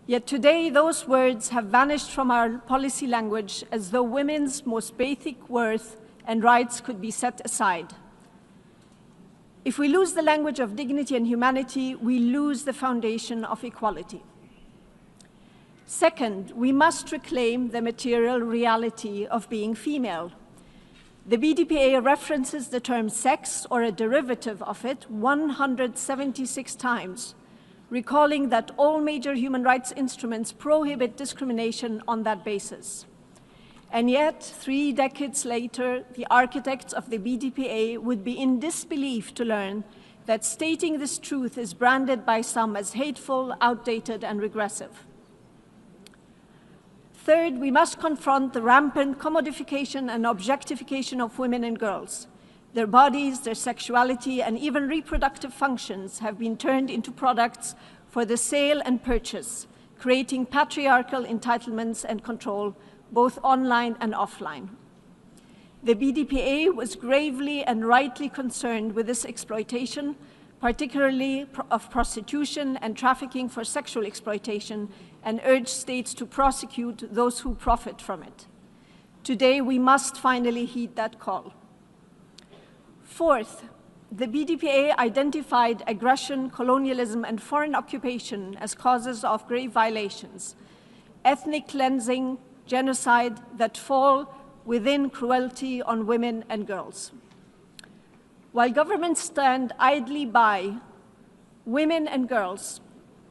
Yet today, those words have vanished from our policy language as though women's most basic worth and rights could be set aside. If we lose the language of dignity and humanity, we lose the foundation of equality. Second, we must reclaim the material reality of being female. The BDPA references the term sex or a derivative of it 176 times, recalling that all major human rights instruments prohibit discrimination on that basis. And yet, 3 decades later, the architects of the BDPA would be in disbelief to learn that stating this truth is branded by some as hateful, outdated, and regressive. Third, we must confront the rampant commodification and objectification of women and girls. Their bodies, their sexuality, and even reproductive functions have been turned into products for the sale and purchase, creating patriarchal entitlements and control, both online and offline. The BDPA was gravely and rightly concerned with this exploitation, particularly of prostitution and trafficking for sexual exploitation, and urged states to prosecute those who profit from it. Today, we must finally heed that call. Fourth, the BDPA identified aggression, colonialism, and foreign occupation as causes of grave violations, ethnic cleansing, genocide that fall within cruelty on women and girls. While governments stand idly by, women and girls,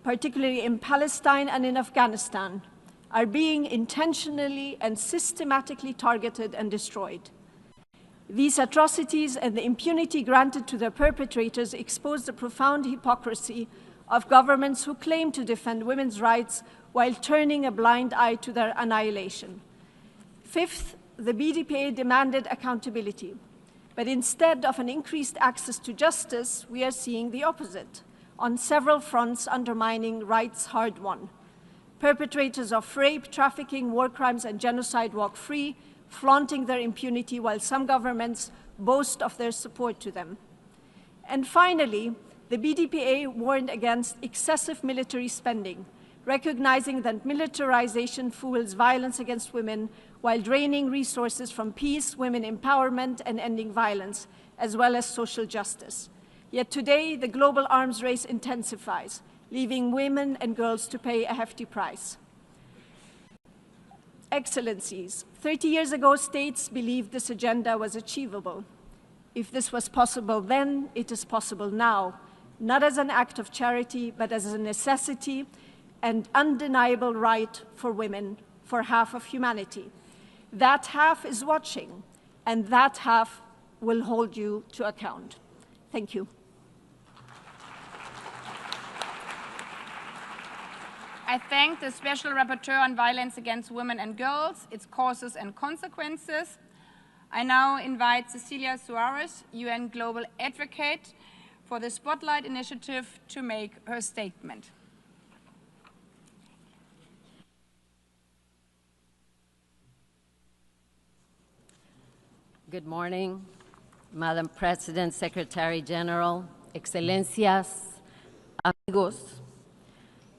particularly in Palestine and in Afghanistan, are being intentionally and systematically targeted and destroyed. These atrocities and the impunity granted to their perpetrators expose the profound hypocrisy of governments who claim to defend women's rights while turning a blind eye to their annihilation. Fifth, the BDPA demanded accountability. But instead of an increased access to justice, we are seeing the opposite, on several fronts undermining rights hard won. Perpetrators of rape, trafficking, war crimes, and genocide walk free, flaunting their impunity while some governments boast of their support to them. And finally, the BDPA warned against excessive military spending, recognizing that militarization fuels violence against women while draining resources from peace, women empowerment, and ending violence, as well as social justice. Yet today, the global arms race intensifies, leaving women and girls to pay a hefty price. Excellencies, 30 years ago, states believed this agenda was achievable. If this was possible then, it is possible now, not as an act of charity, but as a necessity and undeniable right for women, for half of humanity. That half is watching, and that half will hold you to account. Thank you. I thank the Special Rapporteur on Violence Against Women and Girls, its causes and consequences. I now invite Cecilia Suarez, UN Global Advocate for the Spotlight Initiative, to make her statement. Good morning, Madam President, Secretary-General, Excelencias, amigos.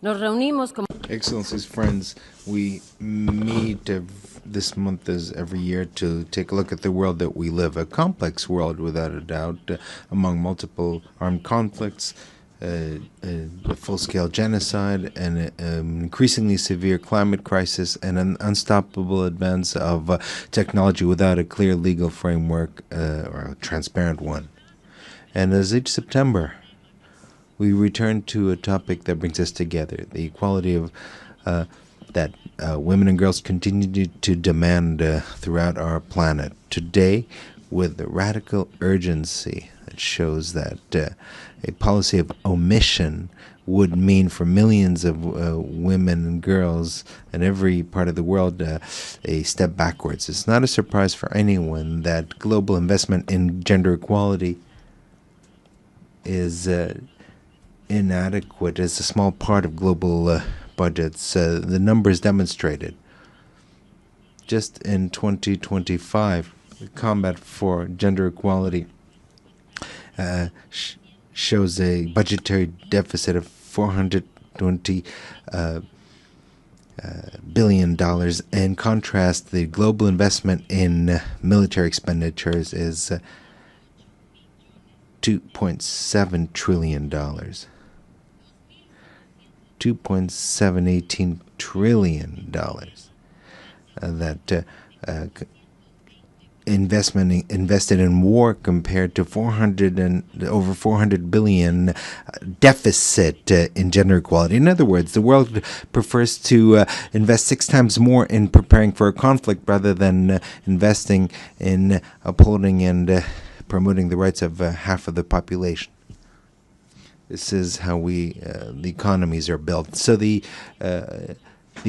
Nos reunimos como Excellencies, friends, we meet this month as every year to take a look at the world that we live, a complex world without a doubt, among multiple armed conflicts, a full-scale genocide, and an increasingly severe climate crisis, and an unstoppable advance of technology without a clear legal framework or a transparent one. And as each September, we return to a topic that brings us together, the equality of that women and girls continue to demand throughout our planet. Today, with the radical urgency that shows that a policy of omission would mean for millions of women and girls in every part of the world a step backwards. It's not a surprise for anyone that global investment in gender equality is inadequate as a small part of global budgets. The numbers demonstrated. Just in 2025, the Combat for Gender Equality shows a budgetary deficit of $420 billion. In contrast, the global investment in military expenditures is $2.7 trillion. $2.718 trillion that invested in war compared to over 400 billion deficit in gender equality. In other words, the world prefers to invest 6 times more in preparing for a conflict rather than investing in upholding and promoting the rights of half of the population. This is how the economies are built. So the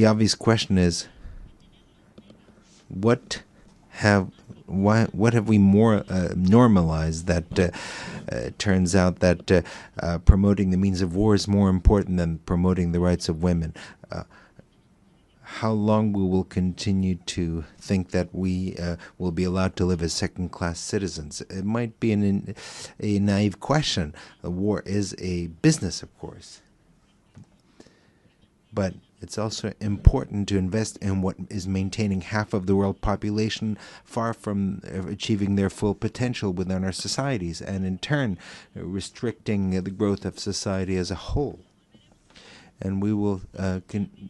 obvious question is, what have we more normalized that turns out that promoting the means of war is more important than promoting the rights of women? How long we will continue to think that we will be allowed to live as second-class citizens? It might be a naive question. War is a business, of course. But it's also important to invest in what is maintaining half of the world population far from achieving their full potential within our societies, and in turn restricting the growth of society as a whole. And we will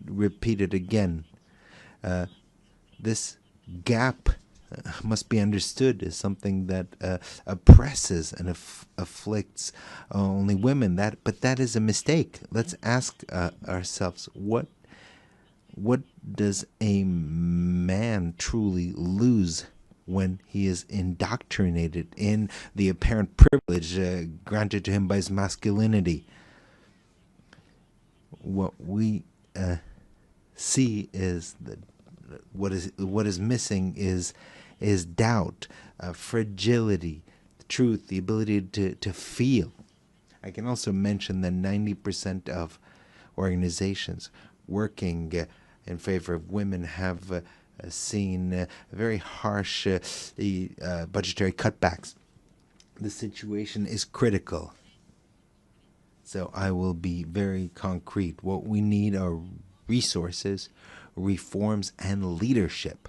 repeat it again. This gap must be understood as something that oppresses and afflicts only women. But that is a mistake. Let's ask ourselves, what does a man truly lose when he is indoctrinated in the apparent privilege granted to him by his masculinity? What we see is that what is missing is doubt, fragility, truth, the ability to feel. I can also mention that 90% of organizations working in favor of women have seen very harsh budgetary cutbacks. The situation is critical. So I will be very concrete. What we need are resources, reforms, and leadership.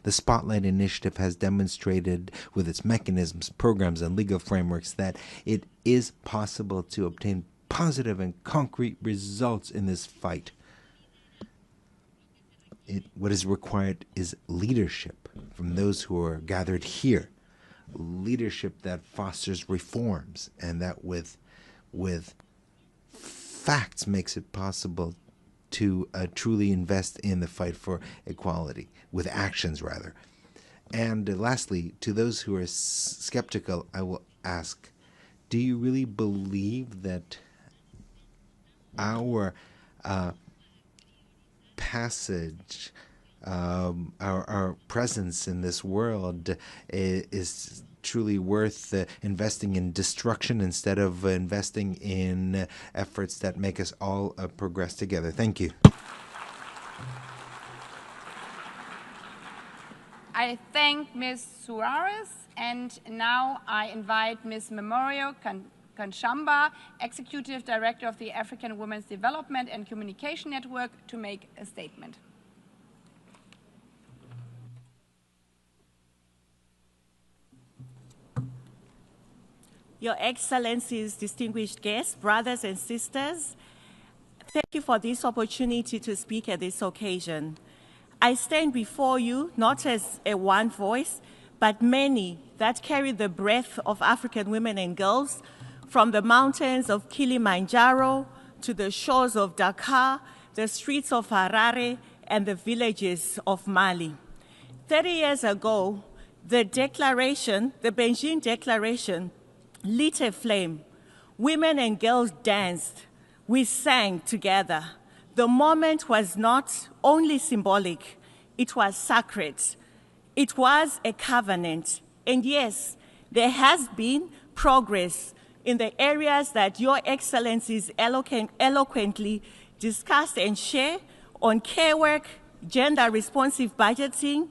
The Spotlight Initiative has demonstrated with its mechanisms, programs, and legal frameworks that it is possible to obtain positive and concrete results in this fight. What is required is leadership from those who are gathered here. Leadership that fosters reforms and that with facts makes it possible to truly invest in the fight for equality, with actions rather. And lastly, to those who are skeptical, I will ask, do you really believe that our passage, our presence in this world is truly worth investing in destruction instead of investing in efforts that make us all progress together? Thank you. I thank Ms. Suarez, and now I invite Ms. Memorio Kanshamba, Executive Director of the African Women's Development and Communication Network, to make a statement. Your Excellencies, distinguished guests, brothers and sisters, thank you for this opportunity to speak at this occasion. I stand before you not as a one voice, but many that carry the breath of African women and girls, from the mountains of Kilimanjaro to the shores of Dakar, the streets of Harare, and the villages of Mali. 30 years ago, the Beijing Declaration, lit a flame. Women and girls danced. We sang together. The moment was not only symbolic, it was sacred. It was a covenant. And yes, there has been progress in the areas that Your Excellencies eloquently discussed and share on care work, gender-responsive budgeting,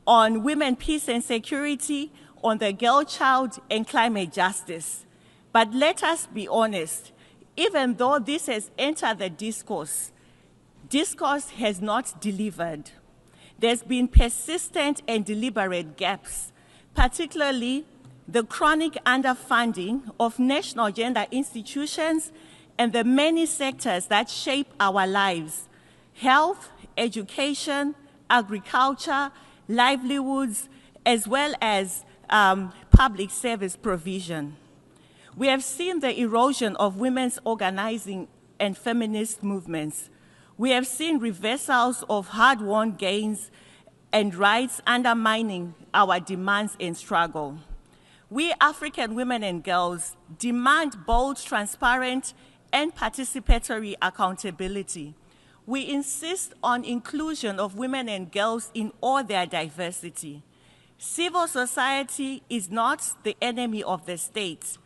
on women, peace and security, on the girl child, and climate justice. But let us be honest, even though this has entered the discourse has not delivered. There's been persistent and deliberate gaps, particularly the chronic underfunding of national gender institutions and the many sectors that shape our lives: health, education, agriculture, livelihoods, as well as public service provision. We have seen the erosion of women's organizing and feminist movements. We have seen reversals of hard-won gains and rights undermining our demands and struggle. We African women and girls demand bold, transparent, and participatory accountability. We insist on inclusion of women and girls in all their diversity. Civil society is not the enemy of the state.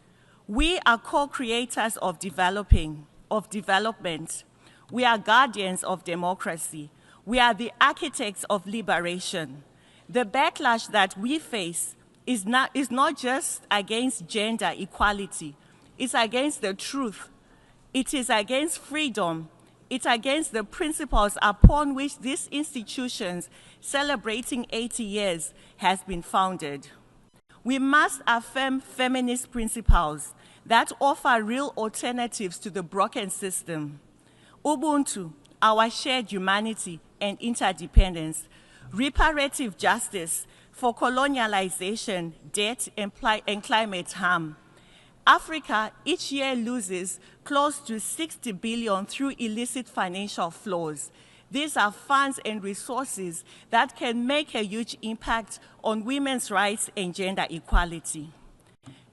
We are co-creators of development. We are guardians of democracy. We are the architects of liberation. The backlash that we face is not just against gender equality. It's against the truth. It is against freedom. It's against the principles upon which these institutions celebrating 80 years has been founded. We must affirm feminist principles that offer real alternatives to the broken system. Ubuntu, our shared humanity and interdependence, reparative justice for colonialization, debt, and climate harm. Africa each year loses close to 60 billion through illicit financial flows. These are funds and resources that can make a huge impact on women's rights and gender equality.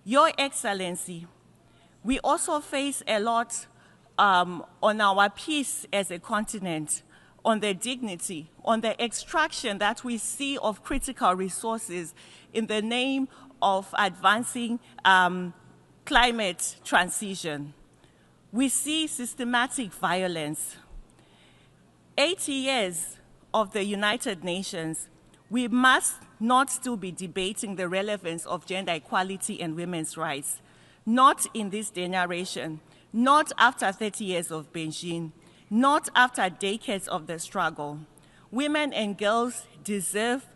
Your Excellency, we also face a lot on our peace as a continent, on the dignity, on the extraction that we see of critical resources in the name of advancing climate transition. We see systematic violence. 80 years of the United Nations, we must not still be debating the relevance of gender equality and women's rights. Not in this generation, not after 30 years of Beijing, not after decades of the struggle. Women and girls deserve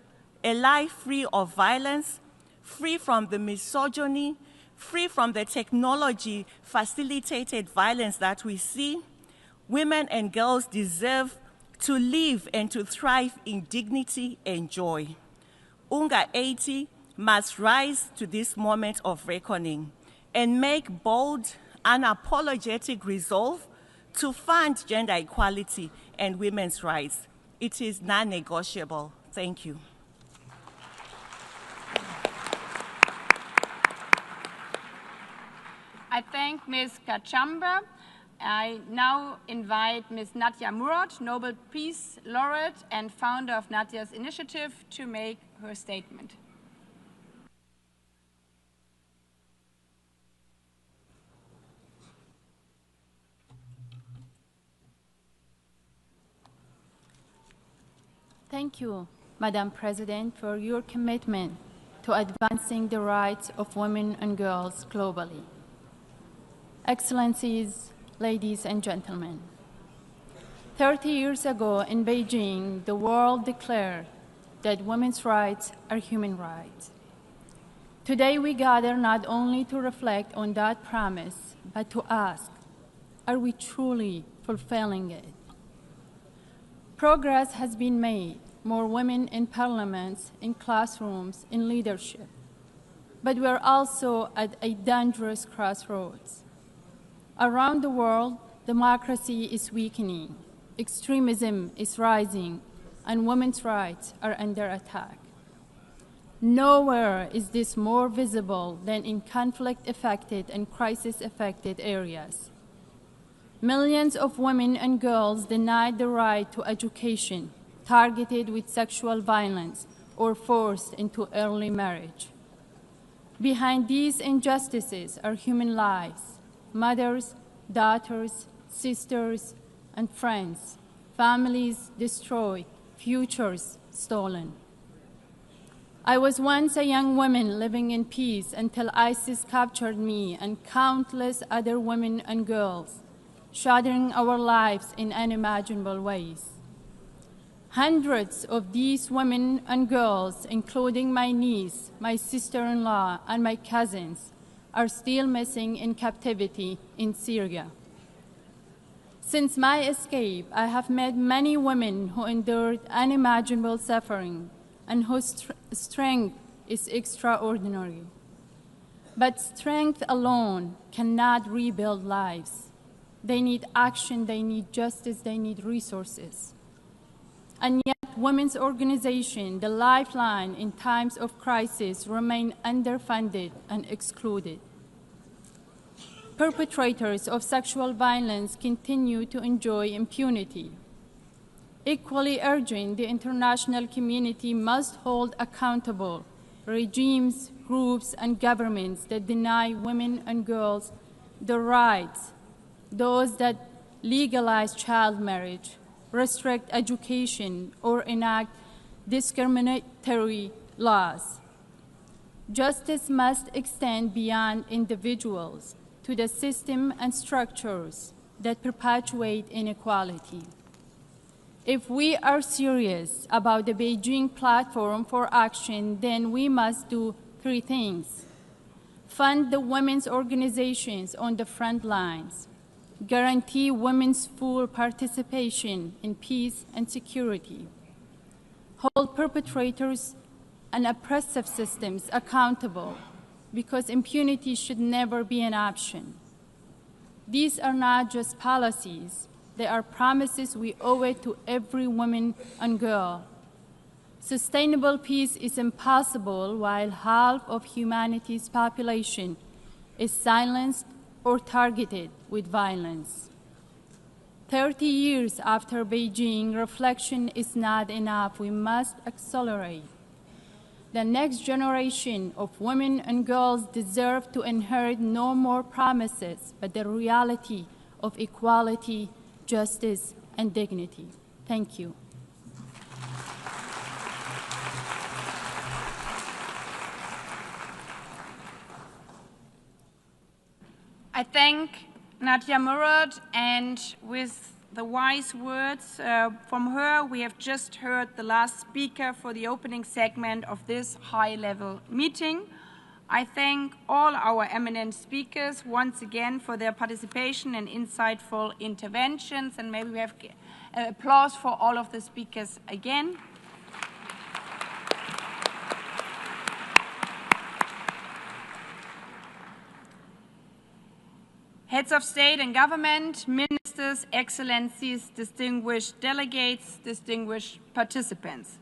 a life free of violence, free from the misogyny, free from the technology-facilitated violence that we see. Women and girls deserve to live and to thrive in dignity and joy. UNGA 80 must rise to this moment of reckoning and make bold, unapologetic resolve to fund gender equality and women's rights. It is non-negotiable. Thank you. I thank Ms. Kachamba. I now invite Ms. Nadia Murad, Nobel Peace Laureate and founder of Nadia's Initiative, to make her statement. Thank you, Madam President, for your commitment to advancing the rights of women and girls globally. Excellencies, ladies and gentlemen, 30 years ago in Beijing, the world declared that women's rights are human rights. Today we gather not only to reflect on that promise, but to ask, are we truly fulfilling it? Progress has been made, more women in parliaments, in classrooms, in leadership. But we are also at a dangerous crossroads. Around the world, democracy is weakening, extremism is rising, and women's rights are under attack. Nowhere is this more visible than in conflict-affected and crisis-affected areas. Millions of women and girls denied the right to education, targeted with sexual violence, or forced into early marriage. Behind these injustices are human lives, mothers, daughters, sisters, and friends, families destroyed, futures stolen. I was once a young woman living in peace until ISIS captured me and countless other women and girls, shattering our lives in unimaginable ways. Hundreds of these women and girls, including my niece, my sister-in-law, and my cousins, are still missing in captivity in Syria. Since my escape, I have met many women who endured unimaginable suffering and whose strength is extraordinary. But strength alone cannot rebuild lives. They need action, they need justice, they need resources. And yet, women's organizations, the lifeline in times of crisis, remain underfunded and excluded. Perpetrators of sexual violence continue to enjoy impunity. Equally urgent, the international community must hold accountable regimes, groups, and governments that deny women and girls the rights, those that legalize child marriage, restrict education, or enact discriminatory laws. Justice must extend beyond individuals to the system and structures that perpetuate inequality. If we are serious about the Beijing Platform for Action, then we must do three things. Fund the women's organizations on the front lines, guarantee women's full participation in peace and security, hold perpetrators and oppressive systems accountable, because impunity should never be an option. These are not just policies, they are promises we owe it to every woman and girl. Sustainable peace is impossible while half of humanity's population is silenced or targeted with violence. 30 years after Beijing, reflection is not enough. We must accelerate. The next generation of women and girls deserve to inherit no more promises, but the reality of equality, justice, and dignity. Thank you. I thank Nadia Murad, and with the wise words from her, we have just heard the last speaker for the opening segment of this high-level meeting. I thank all our eminent speakers once again for their participation and insightful interventions, and maybe we have applause for all of the speakers again. Heads of state and government, ministers, excellencies, distinguished delegates, distinguished participants.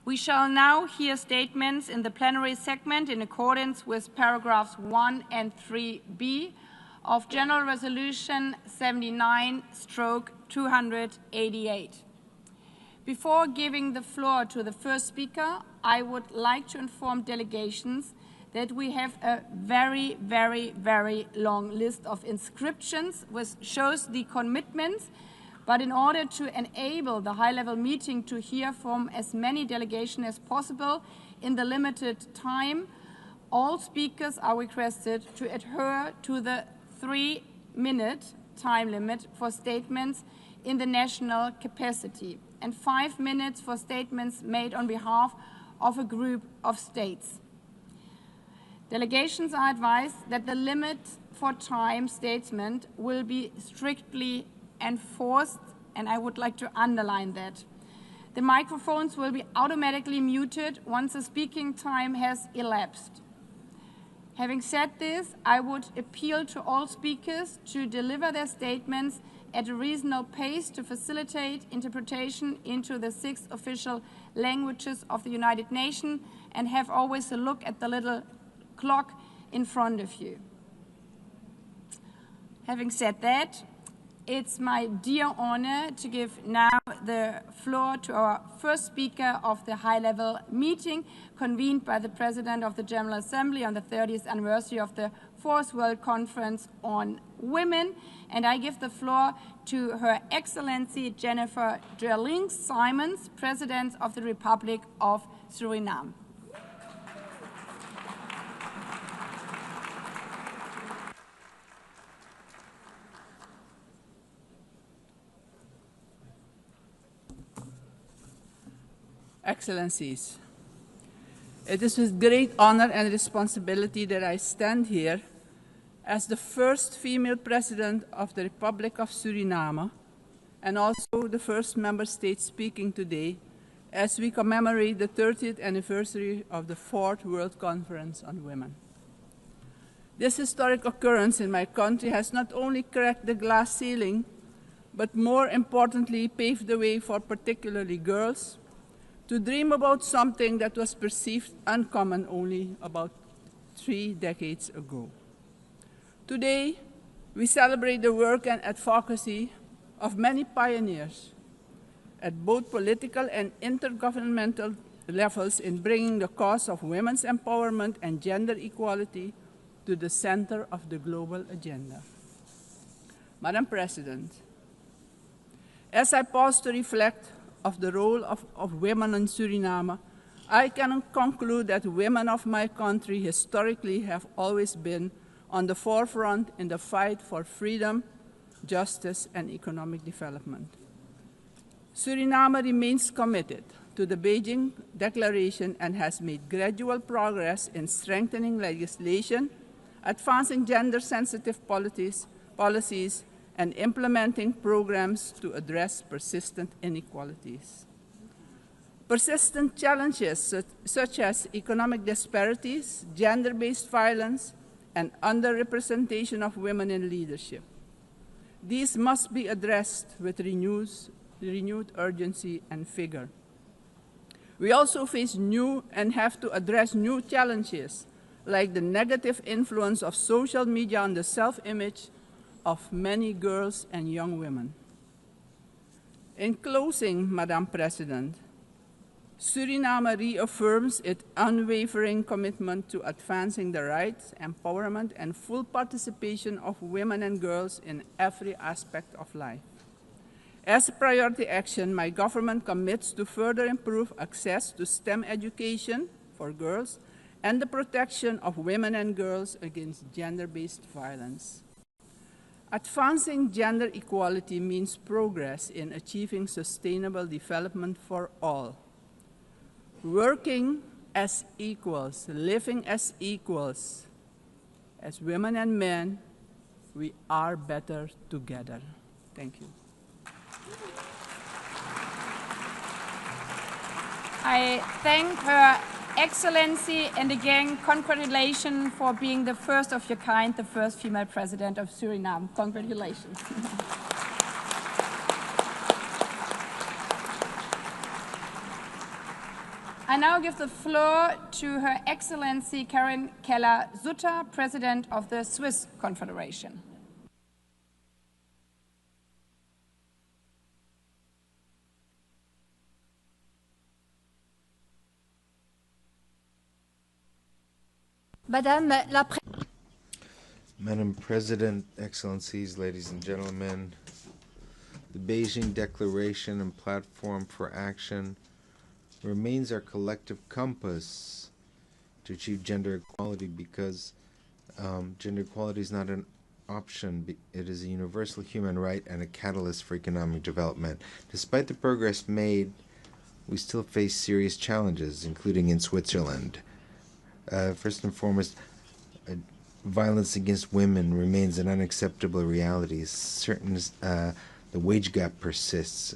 We shall now hear statements in the plenary segment in accordance with paragraphs 1 and 3b of General Resolution 79/288. Before giving the floor to the first speaker, I would like to inform delegations that we have a very, very, very long list of inscriptions, which shows the commitments. But in order to enable the high-level meeting to hear from as many delegations as possible in the limited time, all speakers are requested to adhere to the 3-minute time limit for statements in the national capacity and 5 minutes for statements made on behalf of a group of states. Delegations are advised that the limit for time statement will be strictly enforced, and I would like to underline that. The microphones will be automatically muted once the speaking time has elapsed. Having said this, I would appeal to all speakers to deliver their statements at a reasonable pace to facilitate interpretation into the 6 official languages of the United Nations, and have always a look at the little clock in front of you. Having said that, It's my dear honor to give now the floor to our first speaker of the high-level meeting convened by the President of the General Assembly on the 30th anniversary of the Fourth World Conference on Women. And I give the floor to Her Excellency Jennifer Drelling-Simons, President of the Republic of Suriname. Excellencies, it is with great honor and responsibility that I stand here as the first female president of the Republic of Suriname and also the first member state speaking today as we commemorate the 30th anniversary of the Fourth World Conference on Women. This historic occurrence in my country has not only cracked the glass ceiling, but more importantly paved the way for particularly girls to dream about something that was perceived uncommon only about 3 decades ago. Today, we celebrate the work and advocacy of many pioneers at both political and intergovernmental levels in bringing the cause of women's empowerment and gender equality to the center of the global agenda. Madam President, as I pause to reflect of the role of women in Suriname, I can conclude that women of my country historically have always been on the forefront in the fight for freedom, justice, and economic development. Suriname remains committed to the Beijing Declaration and has made gradual progress in strengthening legislation, advancing gender-sensitive policies, and implementing programs to address persistent inequalities. Persistent challenges such as economic disparities, gender-based violence, and underrepresentation of women in leadership. These must be addressed with renewed urgency and vigor. We also face new and have to address new challenges, like the negative influence of social media on the self-image of many girls and young women. In closing, Madam President, Suriname reaffirms its unwavering commitment to advancing the rights, empowerment, and full participation of women and girls in every aspect of life. As a priority action, my government commits to further improve access to STEM education for girls and the protection of women and girls against gender-based violence. Advancing gender equality means progress in achieving sustainable development for all. Working as equals, living as equals, as women and men, we are better together. Thank you. I thank Her Excellency, and again, congratulations for being the first of your kind, the first female president of Suriname. Congratulations. I now give the floor to Her Excellency Karen Keller-Sutter, President of the Swiss Confederation. Madam President, Excellencies, ladies and gentlemen, the Beijing Declaration and Platform for Action remains our collective compass to achieve gender equality because gender equality is not an option. It is a universal human right and a catalyst for economic development. Despite the progress made, we still face serious challenges, including in Switzerland. First and foremost, violence against women remains an unacceptable reality. The wage gap persists,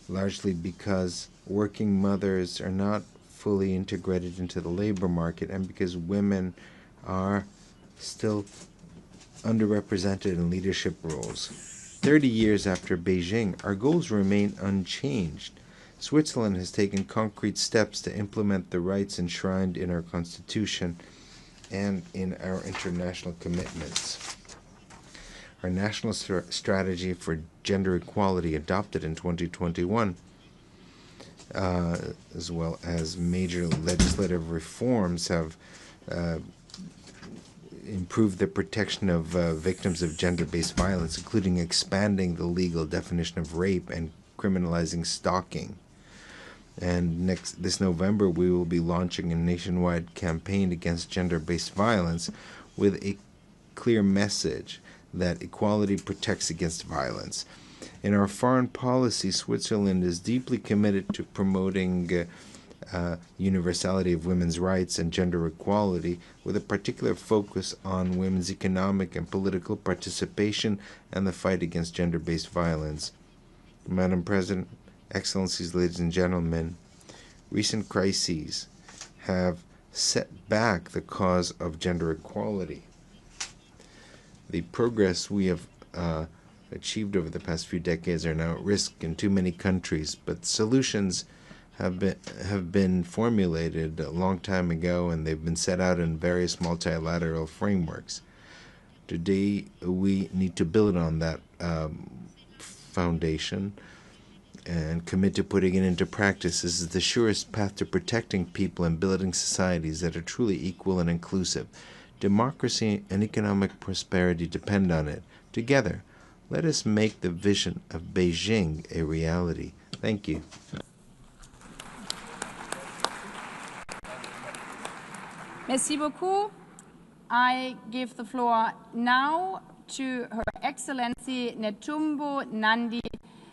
largely because working mothers are not fully integrated into the labor market and because women are still underrepresented in leadership roles. 30 years after Beijing, our goals remain unchanged. Switzerland has taken concrete steps to implement the rights enshrined in our Constitution and in our international commitments. our national strategy for gender equality adopted in 2021, as well as major legislative reforms, have improved the protection of victims of gender-based violence, including expanding the legal definition of rape and criminalizing stalking. And this November, we will be launching a nationwide campaign against gender-based violence with a clear message that equality protects against violence. In our foreign policy, Switzerland is deeply committed to promoting universality of women's rights and gender equality, with a particular focus on women's economic and political participation and the fight against gender-based violence. Madam President, Excellencies, ladies and gentlemen, recent crises have set back the cause of gender equality. The progress we have achieved over the past few decades are now at risk in too many countries, but solutions have been formulated a long time ago, and they've been set out in various multilateral frameworks. Today, we need to build on that foundation and commit to putting it into practice. This is the surest path to protecting people and building societies that are truly equal and inclusive. Democracy and economic prosperity depend on it. Together, let us make the vision of Beijing a reality. Thank you. Merci beaucoup. I give the floor now to Her Excellency Netumbo Nandi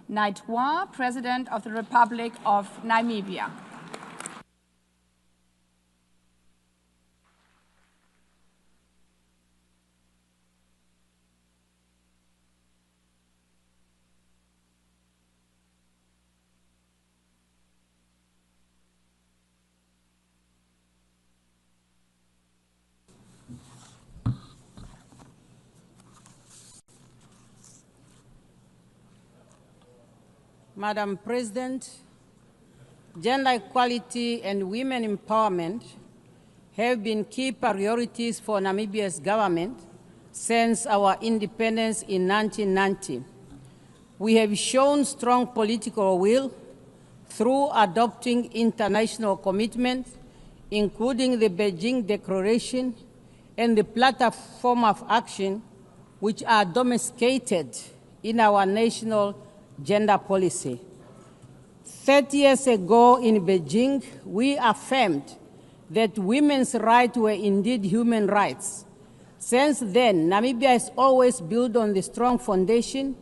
Naitwa, President of the Republic of Namibia. Madam President, gender equality and women empowerment have been key priorities for Namibia's government since our independence in 1990. We have shown strong political will through adopting international commitments, including the Beijing Declaration and the Platform of Action, which are domesticated in our national gender policy. 30 years ago in Beijing, we affirmed that women's rights were indeed human rights. Since then, Namibia has always built on the strong foundation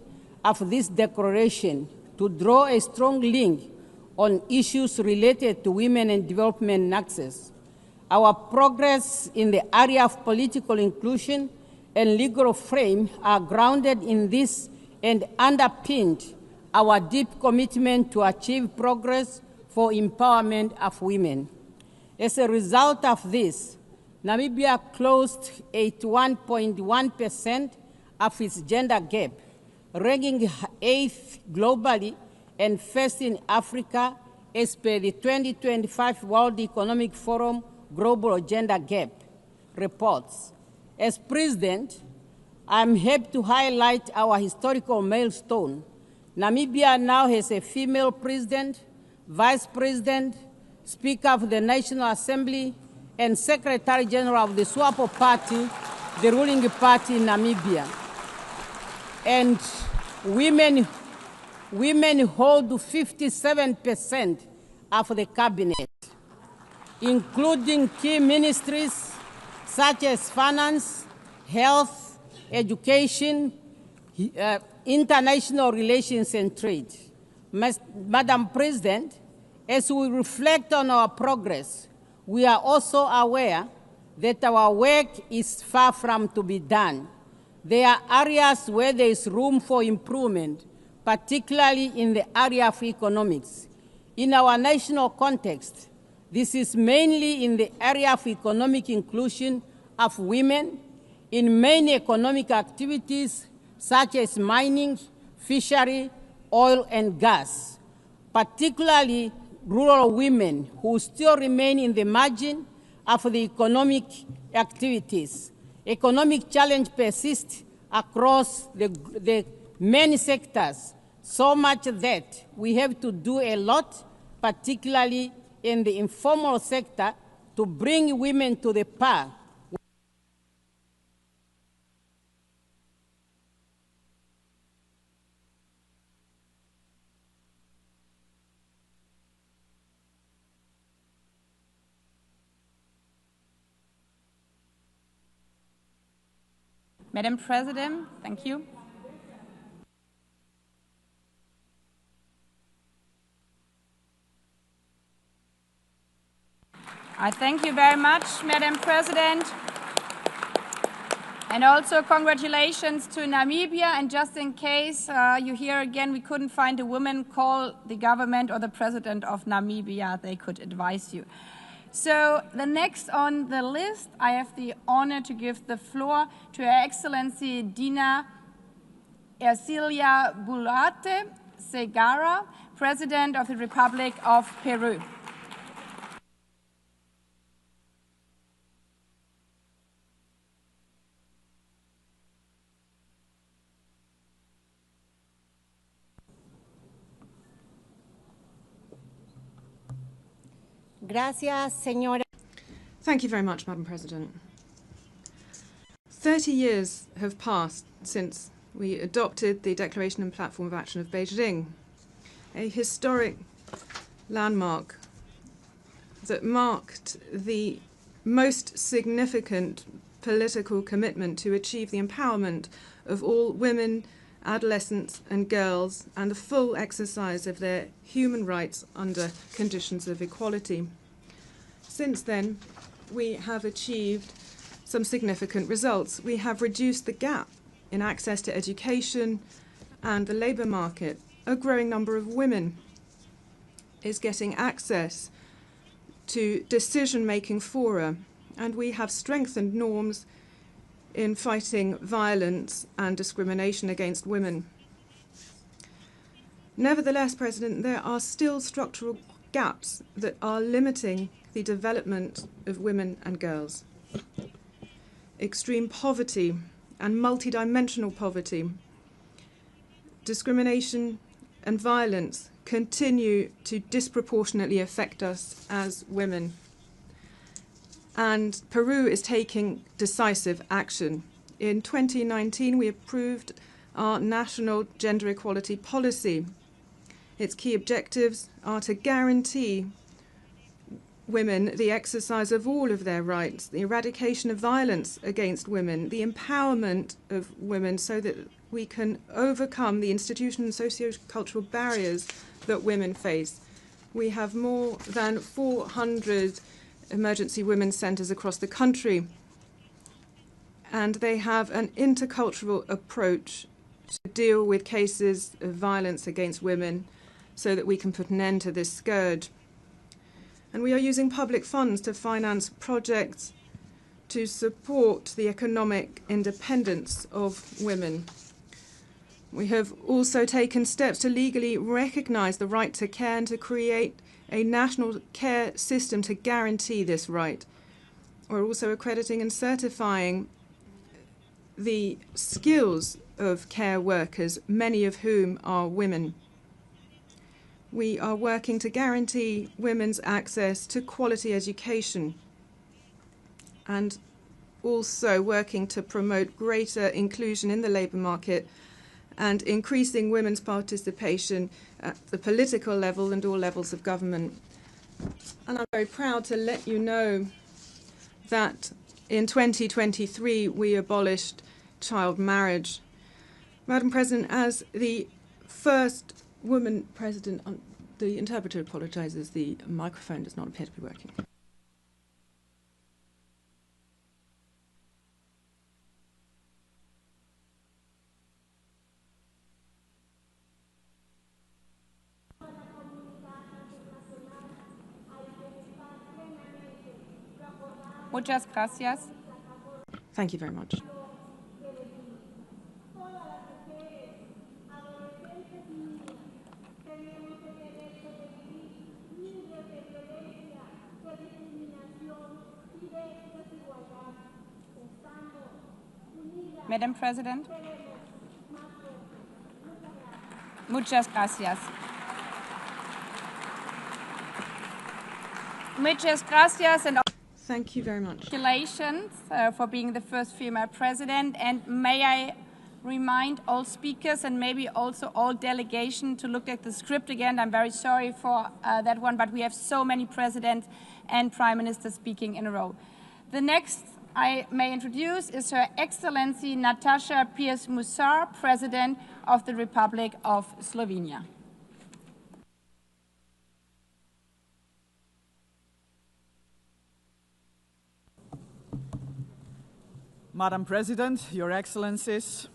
of this declaration to draw a strong link on issues related to women and development access. Our progress in the area of political inclusion and legal frame are grounded in this and underpinned our deep commitment to achieve progress for empowerment of women. As a result of this, Namibia closed 81.1% of its gender gap, ranking 8th globally and first in Africa as per the 2025 World Economic Forum Global Gender Gap reports. As President, I'm happy to highlight our historical milestone. Namibia now has a female president, vice president, speaker of the National Assembly, and Secretary-General of the SWAPO party, the ruling party in Namibia. And women hold 57% of the cabinet, including key ministries such as finance, health, education, international relations and trade. Madam President, as we reflect on our progress, we are also aware that our work is far from to be done. There are areas where there is room for improvement, particularly in the area of economics. In our national context, this is mainly in the area of economic inclusion of women in many economic activities such as mining, fishery, oil and gas, particularly rural women who still remain in the margin of the economic activities. Economic challenge persists, across the many sectors, so much that we have to do a lot, particularly in the informal sector, to bring women to the par. Madam President, thank you. I thank you very much, Madam President. And also congratulations to Namibia. And just in case you hear again, we couldn't find a woman, call the government or the president of Namibia. They could advise you. So the next on the list, I have the honor to give the floor to Her Excellency Dina Ercilia Boluarte Segarra, President of the Republic of Peru. Gracias, señora. Thank you very much, Madam President. 30 years have passed since we adopted the Declaration and Platform of Action of Beijing, a historic landmark that marked the most significant political commitment to achieve the empowerment of all women, adolescents and girls, and the full exercise of their human rights under conditions of equality. Since then, we have achieved some significant results. We have reduced the gap in access to education and the labour market. A growing number of women is getting access to decision-making fora, and we have strengthened norms in fighting violence and discrimination against women. Nevertheless, President, there are still structural gaps that are limiting the development of women and girls. Extreme poverty and multidimensional poverty, discrimination and violence continue to disproportionately affect us as women. And Peru is taking decisive action. In 2019, we approved our national gender equality policy. Its key objectives are to guarantee women the exercise of all of their rights, the eradication of violence against women, the empowerment of women so that we can overcome the institutional and socio-cultural barriers that women face. We have more than 400 emergency women's centres across the country, and they have an intercultural approach to deal with cases of violence against women so that we can put an end to this scourge. And we are using public funds to finance projects to support the economic independence of women. We have also taken steps to legally recognise the right to care and to create a national care system to guarantee this right. We're also accrediting and certifying the skills of care workers, many of whom are women. We are working to guarantee women's access to quality education and also working to promote greater inclusion in the labour market and increasing women's participation at the political level and all levels of government. And I'm very proud to let you know that in 2023 we abolished child marriage. Madam President, as the first woman president, the interpreter apologises, the microphone does not appear to be working. Muchas gracias. Thank you very much. Madam President. Muchas gracias. Muchas gracias and Thank you very much. congratulations for being the first female president. And may I remind all speakers and maybe also all delegation to look at the script again. I'm very sorry for that one, but we have so many presidents and prime ministers speaking in a row. The next I may introduce is Her Excellency Nataša Pirc-Musar, President of the Republic of Slovenia. Madam President, Your Excellencies,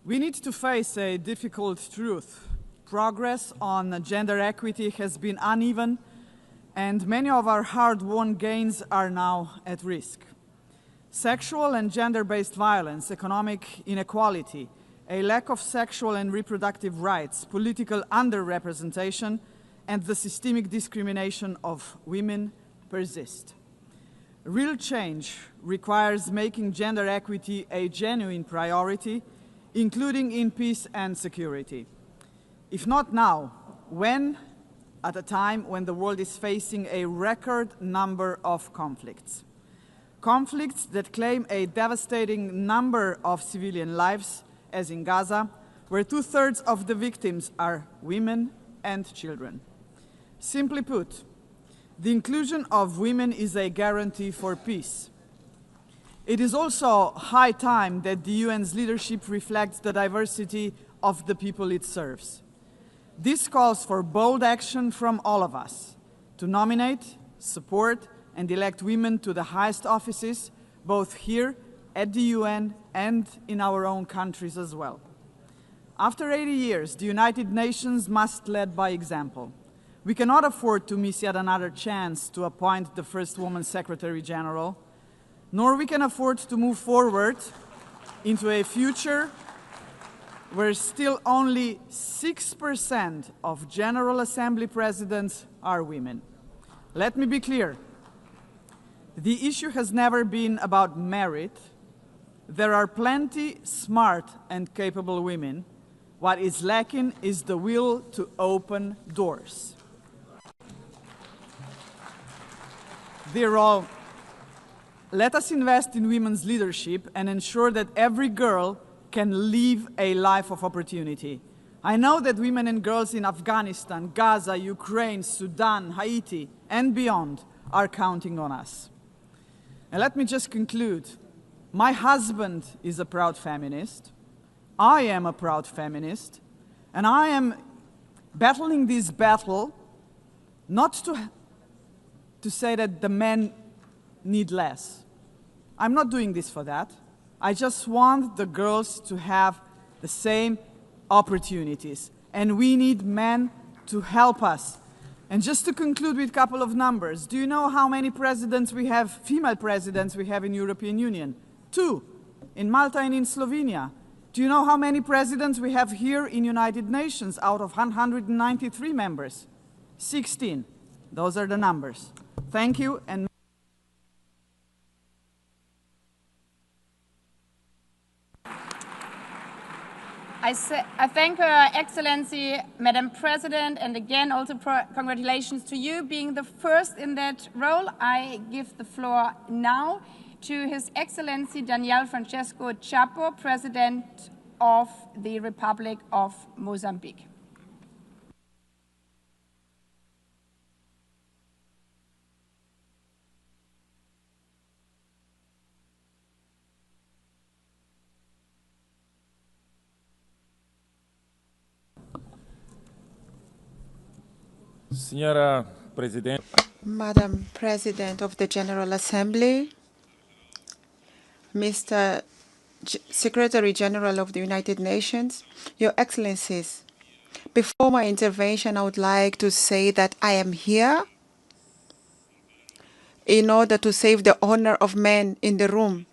we need to face a difficult truth. Progress on gender equity has been uneven, and many of our hard-won gains are now at risk. Sexual and gender-based violence, economic inequality, a lack of sexual and reproductive rights, political underrepresentation, and the systemic discrimination of women persist. Real change requires making gender equity a genuine priority, including in peace and security. If not now, when? At a time when the world is facing a record number of conflicts. Conflicts that claim a devastating number of civilian lives, as in Gaza, where 2/3 of the victims are women and children. Simply put, the inclusion of women is a guarantee for peace. It is also high time that the UN's leadership reflects the diversity of the people it serves. This calls for bold action from all of us to nominate, support, and elect women to the highest offices, both here at the UN and in our own countries as well. After 80 years, the United Nations must lead by example. We cannot afford to miss yet another chance to appoint the first woman Secretary-General, nor we can afford to move forward into a future where still only 6% of General Assembly presidents are women. Let me be clear. The issue has never been about merit. There are plenty smart and capable women. What is lacking is the will to open doors. Dear all, let us invest in women's leadership and ensure that every girl can live a life of opportunity. I know that women and girls in Afghanistan, Gaza, Ukraine, Sudan, Haiti, and beyond are counting on us. And let me just conclude. My husband is a proud feminist. I am a proud feminist. And I am battling this battle not to say that the men need less. I'm not doing this for that. I just want the girls to have the same opportunities. And we need men to help us. And just to conclude with a couple of numbers, do you know how many presidents we have, female presidents we have in European Union? 2, in Malta and in Slovenia. Do you know how many presidents we have here in United Nations out of 193 members? 16. Those are the numbers. Thank you. And I thank Her Excellency, Madam President, and again also congratulations to you being the first in that role. I give the floor now to His Excellency Daniel Francesco Chapo, President of the Republic of Mozambique. Madam President of the General Assembly, Mr. Secretary-General of the United Nations, Your Excellencies, before my intervention, I would like to say that I am here in order to save the honor of men in the room,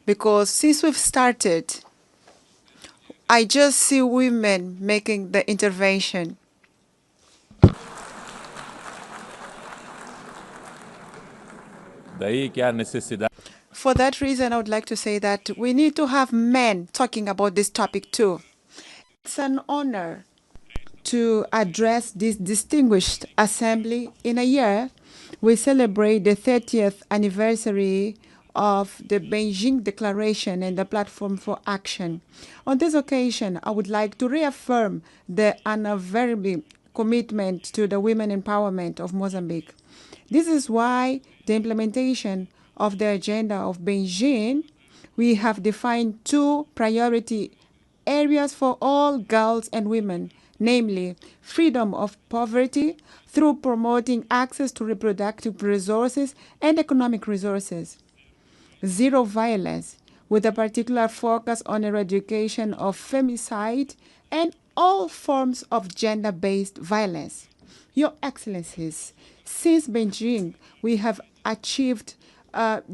because since we've started, I just see women making the intervention. for that reason, I would like to say that we need to have men talking about this topic too. It's an honor to address this distinguished assembly in a year. We celebrate the 30th anniversary of the Beijing Declaration and the Platform for Action. On this occasion, I would like to reaffirm the unwavering commitment to the women empowerment of Mozambique. This is why the implementation of the agenda of Beijing, we have defined 2 priority areas for all girls and women, namely freedom of poverty through promoting access to reproductive resources and economic resources. Zero violence, with a particular focus on eradication of femicide and all forms of gender-based violence. Your Excellencies, since Beijing, we have achieved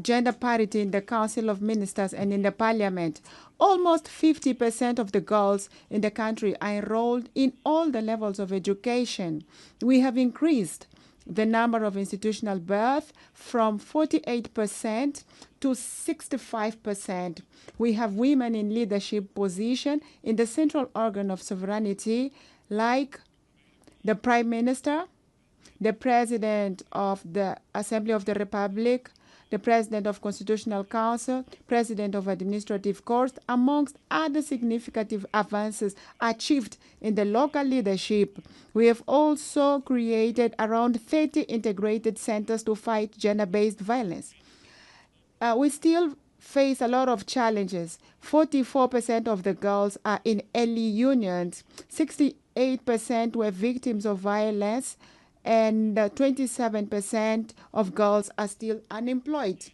gender parity in the Council of Ministers and in the Parliament. Almost 50% of the girls in the country are enrolled in all the levels of education. We have increased the number of institutional births from 48% to 65%. We have women in leadership position in the central organ of sovereignty, like the Prime Minister, the President of the Assembly of the Republic, the President of Constitutional Council, President of Administrative Court, amongst other significant advances achieved in the local leadership. We have also created around 30 integrated centers to fight gender-based violence. We still face a lot of challenges. 44% of the girls are in early unions, 68% were victims of violence, and 27% of girls are still unemployed.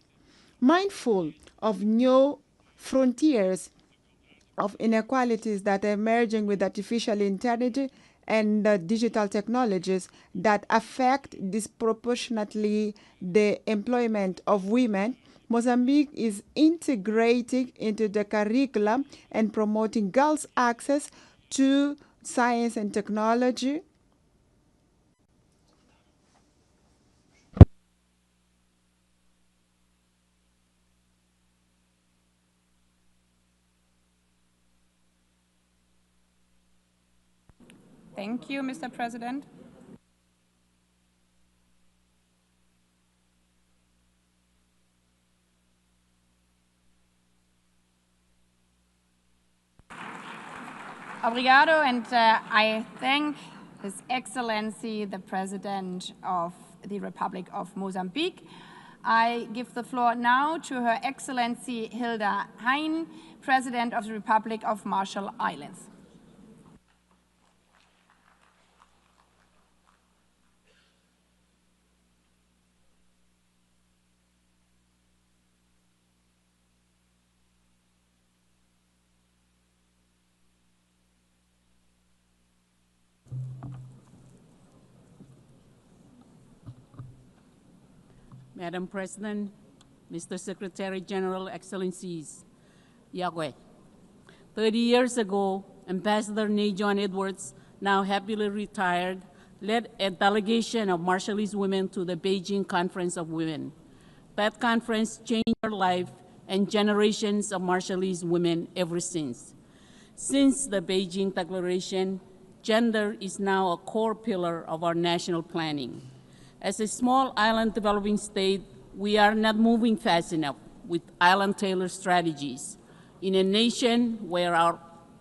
Mindful of new frontiers of inequalities that are emerging with artificial intelligence and digital technologies that affect disproportionately the employment of women, Mozambique is integrating into the curriculum and promoting girls' access to science and technology, Thank you, Mr. President. Obrigado, and I thank His Excellency, the President of the Republic of Mozambique. I give the floor now to Her Excellency Hilda Hein, President of the Republic of Marshall Islands. Madam President, Mr. Secretary-General, Excellencies, Yahweh. 30 years ago, Ambassador Nay John Edwards, now happily retired, led a delegation of Marshallese women to the Beijing Conference of Women. That conference changed her life and generations of Marshallese women ever since. Since the Beijing Declaration, gender is now a core pillar of our national planning. As a small island developing state, we are not moving fast enough with island-tailored strategies. In a nation where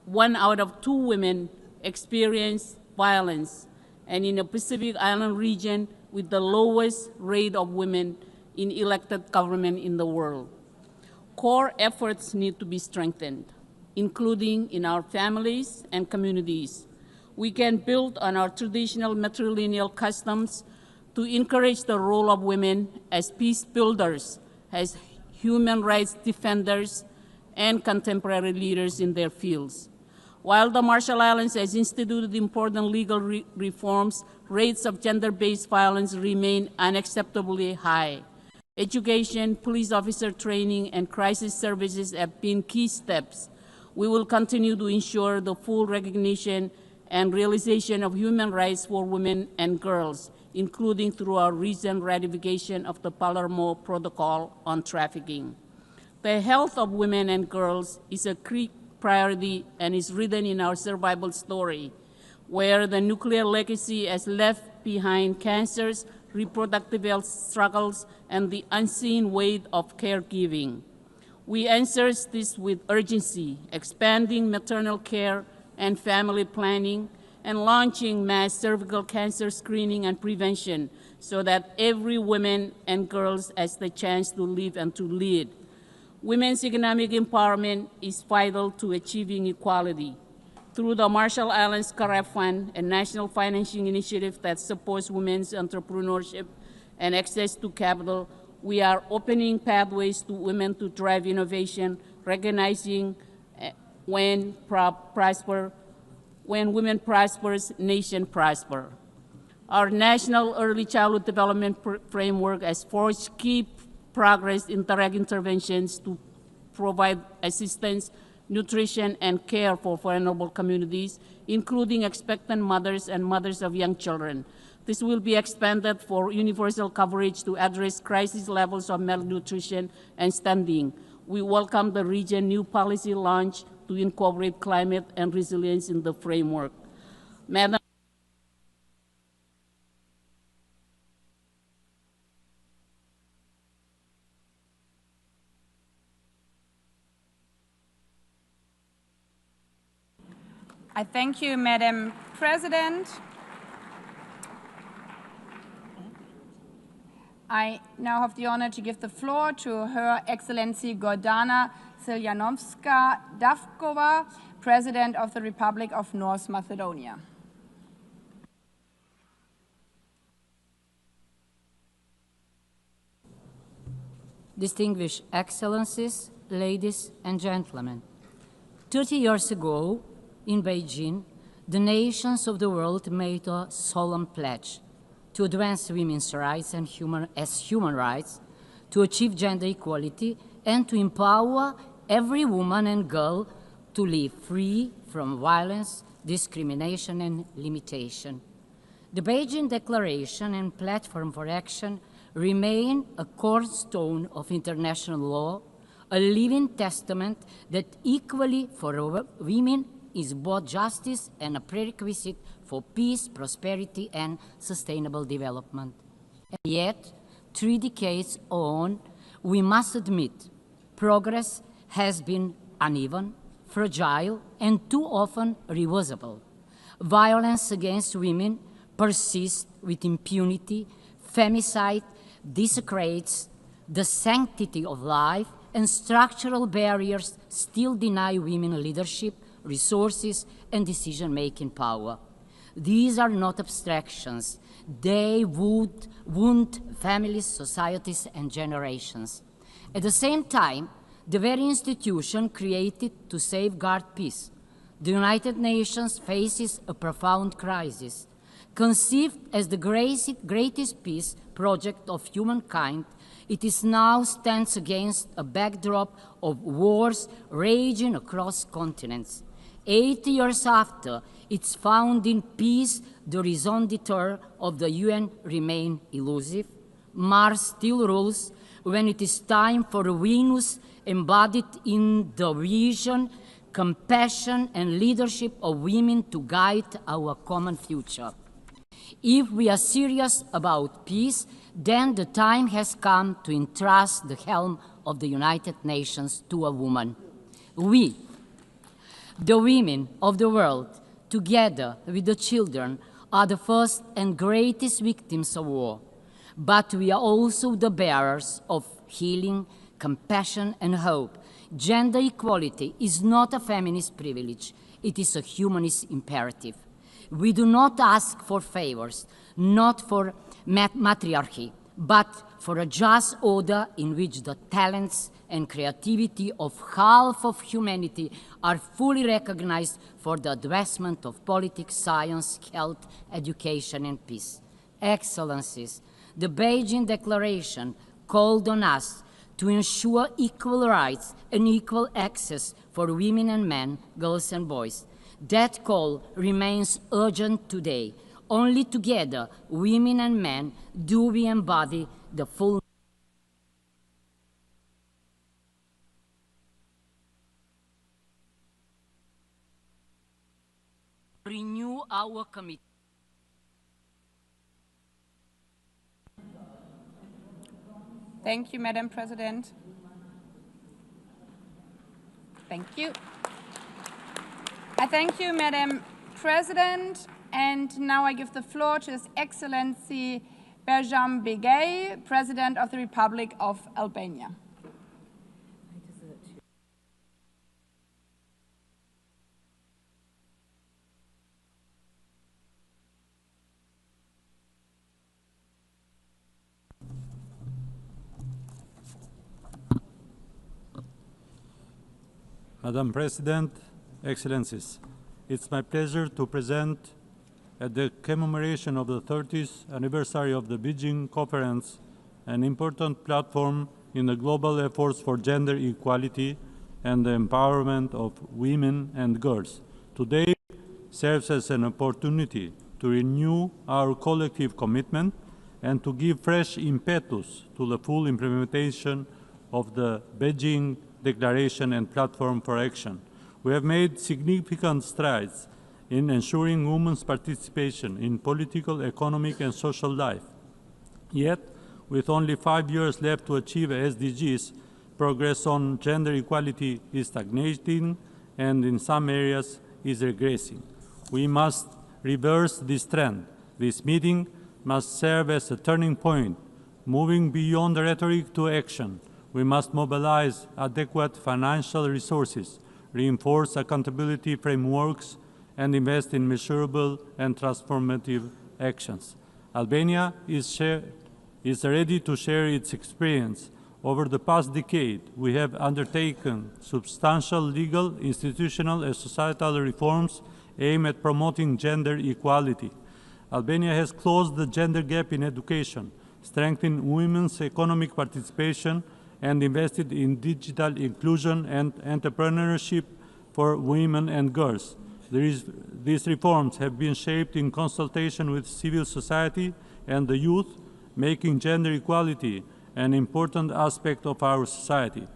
1 out of 2 women experience violence, and in a Pacific Island region with the lowest rate of women in elected government in the world. Core efforts need to be strengthened, including in our families and communities. We can build on our traditional matrilineal customs to encourage the role of women as peace builders, as human rights defenders, and contemporary leaders in their fields. While the Marshall Islands has instituted important legal reforms, rates of gender-based violence remain unacceptably high. Education, police officer training, and crisis services have been key steps. We will continue to ensure the full recognition and realization of human rights for women and girls, including through our recent ratification of the Palermo Protocol on Trafficking. The health of women and girls is a key priority and is written in our survival story, where the nuclear legacy has left behind cancers, reproductive health struggles, and the unseen weight of caregiving. We answer this with urgency, expanding maternal care and family planning, and launching mass cervical cancer screening and prevention so that every woman and girls has the chance to live and to lead. Women's economic empowerment is vital to achieving equality. Through the Marshall Islands Carep Fund, a national financing initiative that supports women's entrepreneurship and access to capital, we are opening pathways to women to drive innovation, recognizing when women prosper, nation prosper. Our national early childhood development framework has forged key progress in direct interventions to provide assistance, nutrition, and care for vulnerable communities, including expectant mothers and mothers of young children. This will be expanded for universal coverage to address crisis levels of malnutrition and stunting. We welcome the region's new policy launch to incorporate climate and resilience in the framework. Madam I thank you, Madam President. I now have the honor to give the floor to Her Excellency Gordana Siljanovska-Davkova, President of the Republic of North Macedonia. Distinguished Excellencies, ladies and gentlemen, 30 years ago, in Beijing, the nations of the world made a solemn pledge to advance women's rights and human rights, to achieve gender equality, and to empower every woman and girl to live free from violence, discrimination, and limitation. The Beijing Declaration and Platform for Action remain a cornerstone of international law, a living testament that equally for women is both justice and a prerequisite for peace, prosperity, and sustainable development. And yet, 3 decades on, we must admit progress has been uneven, fragile, and too often reversible. Violence against women persists with impunity, femicide desecrates the sanctity of life, and structural barriers still deny women leadership, resources, and decision-making power. These are not abstractions. They would wound families, societies, and generations. At the same time, the very institution created to safeguard peace, the United Nations faces a profound crisis. Conceived as the greatest peace project of humankind, it is now stands against a backdrop of wars raging across continents. 80 years after its founding, peace, the raison d'etre of the UN, remain elusive. Mars still rules when it is time for Venus, embodied in the vision, compassion, and leadership of women, to guide our common future. If we are serious about peace, then the time has come to entrust the helm of the United Nations to a woman. We, the women of the world, together with the children, are the first and greatest victims of war. But we are also the bearers of healing, compassion, and hope. Gender equality is not a feminist privilege. It is a humanist imperative. We do not ask for favors, not for matriarchy, but for a just order in which the talents and creativity of half of humanity are fully recognized for the advancement of politics, science, health, education, and peace. Excellencies, the Beijing Declaration called on us to ensure equal rights and equal access for women and men, girls and boys. That call remains urgent today. Only together, women and men, do we embody the full renew our commitment. Thank you, Madam President. Thank you. I thank you, Madam President. And now I give the floor to His Excellency Beijing Declaration, President of the Republic of Albania. Madam President, Excellencies, it's my pleasure to present at the commemoration of the 30th anniversary of the Beijing Conference an important platform in the global efforts for gender equality and the empowerment of women and girls. Today serves as an opportunity to renew our collective commitment and to give fresh impetus to the full implementation of the Beijing Declaration and Platform for Action. We have made significant strides in ensuring women's participation in political, economic, and social life. Yet, with only 5 years left to achieve SDGs, progress on gender equality is stagnating and in some areas is regressing. We must reverse this trend. This meeting must serve as a turning point, moving beyond rhetoric to action. We must mobilize adequate financial resources, reinforce accountability frameworks, and invest in measurable and transformative actions. Albania is ready to share its experience. Over the past decade, we have undertaken substantial legal, institutional, and societal reforms aimed at promoting gender equality. Albania has closed the gender gap in education, strengthened women's economic participation, and invested in digital inclusion and entrepreneurship for women and girls. These reforms have been shaped in consultation with civil society and the youth, making gender equality an important aspect of our society.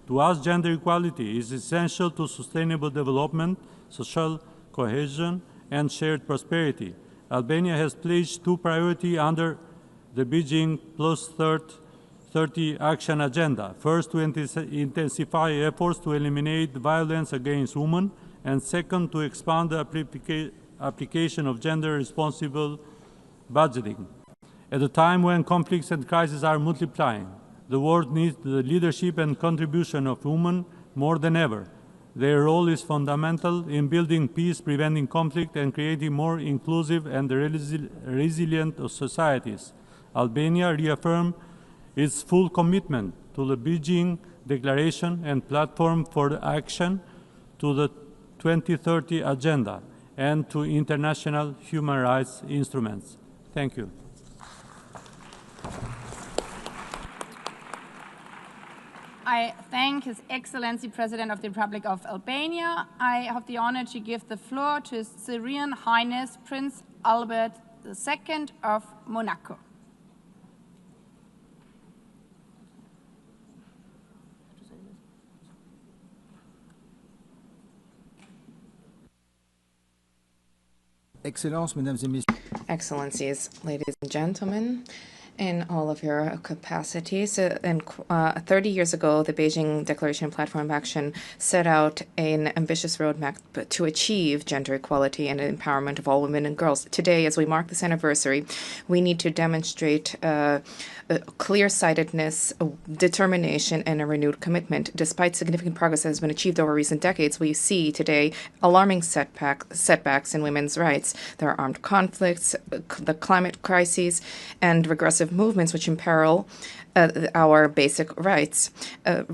To us, gender equality is essential to sustainable development, social cohesion, and shared prosperity. Albania has pledged two priorities under the Beijing Plus 30 Action Agenda. First, to intensify efforts to eliminate violence against women, and second, to expand the application of gender-responsible budgeting. At a time when conflicts and crises are multiplying, the world needs the leadership and contribution of women more than ever. Their role is fundamental in building peace, preventing conflict, and creating more inclusive and resilient societies. Albania reaffirmed its full commitment to the Beijing Declaration and Platform for Action, to the 2030 Agenda, and to international human rights instruments. Thank you. I thank His Excellency President of the Republic of Albania. I have the honor to give the floor to His Serene Highness Prince Albert II of Monaco. Excellencies, ladies and gentlemen, in all of your capacities. 30 years ago, the Beijing Declaration Platform of Action set out an ambitious roadmap to achieve gender equality and empowerment of all women and girls. Today, as we mark this anniversary, we need to demonstrate clear-sightedness, determination, and a renewed commitment. Despite significant progress that has been achieved over recent decades, we see today alarming setbacks in women's rights. There are armed conflicts, the climate crises, and regressive movements which imperil our basic rights.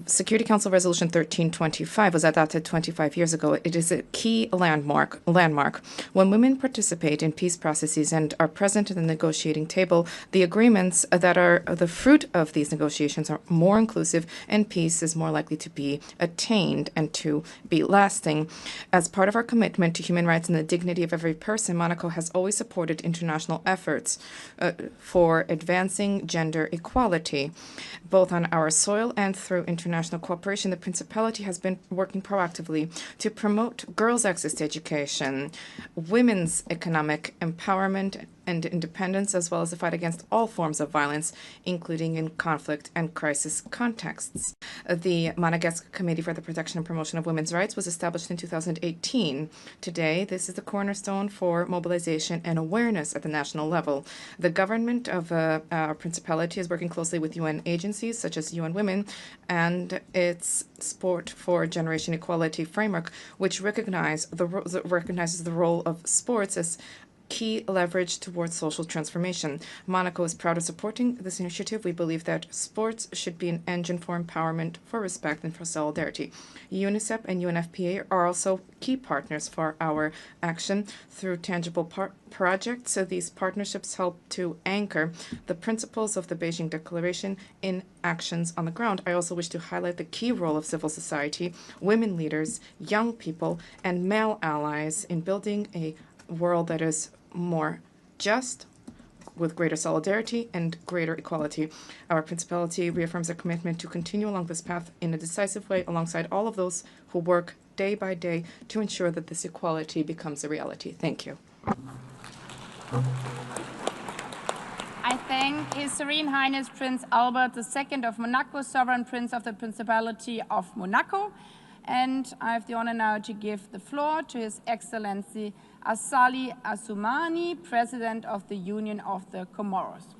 Security Council Resolution 1325 was adopted 25 years ago. It is a key landmark. When women participate in peace processes and are present at the negotiating table, the agreements that are the fruit of these negotiations are more inclusive, and peace is more likely to be attained and to be lasting. As part of our commitment to human rights and the dignity of every person, Monaco has always supported international efforts for advancing advancing gender equality. Both on our soil and through international cooperation, the Principality has been working proactively to promote girls' access to education, women's economic empowerment and independence, as well as the fight against all forms of violence, including in conflict and crisis contexts. The Madagascar Committee for the Protection and Promotion of Women's Rights was established in 2018. Today, this is the cornerstone for mobilization and awareness at the national level. The government of our Principality is working closely with UN agencies such as UN Women and its Sport for Generation Equality framework, which recognizes the role of sports as key leverage towards social transformation. Monaco is proud of supporting this initiative. We believe that sports should be an engine for empowerment, for respect, and for solidarity. UNICEF and UNFPA are also key partners for our action through tangible projects. So these partnerships help to anchor the principles of the Beijing Declaration in actions on the ground. I also wish to highlight the key role of civil society, women leaders, young people, and male allies in building a world that is more just, with greater solidarity and greater equality. Our Principality reaffirms a commitment to continue along this path in a decisive way alongside all of those who work day by day to ensure that this equality becomes a reality. Thank you. I thank His Serene Highness Prince Albert II of Monaco, Sovereign Prince of the Principality of Monaco. And I have the honor now to give the floor to His Excellency Assali Assoumani, President of the Union of the Comoros.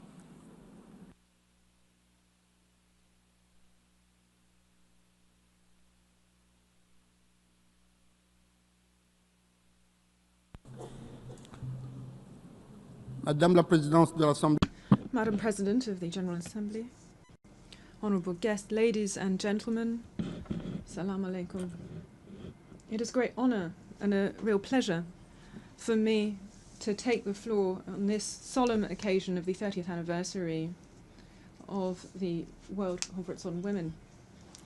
Madame la Présidente de l'Assemblée. Madam President of the General Assembly, honourable guests, ladies and gentlemen, Salam alaikum. It is a great honour and a real pleasure for me to take the floor on this solemn occasion of the 30th anniversary of the World Conference on Women.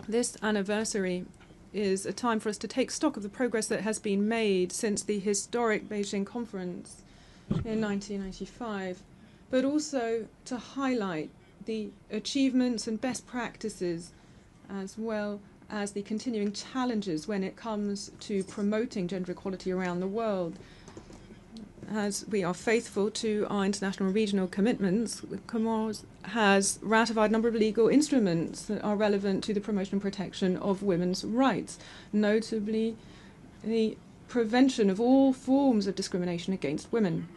This anniversary is a time for us to take stock of the progress that has been made since the historic Beijing Conference in 1995, but also to highlight the achievements and best practices as well as the continuing challenges when it comes to promoting gender equality around the world. As we are faithful to our international and regional commitments, the Comoros has ratified a number of legal instruments that are relevant to the promotion and protection of women's rights, notably the prevention of all forms of discrimination against women.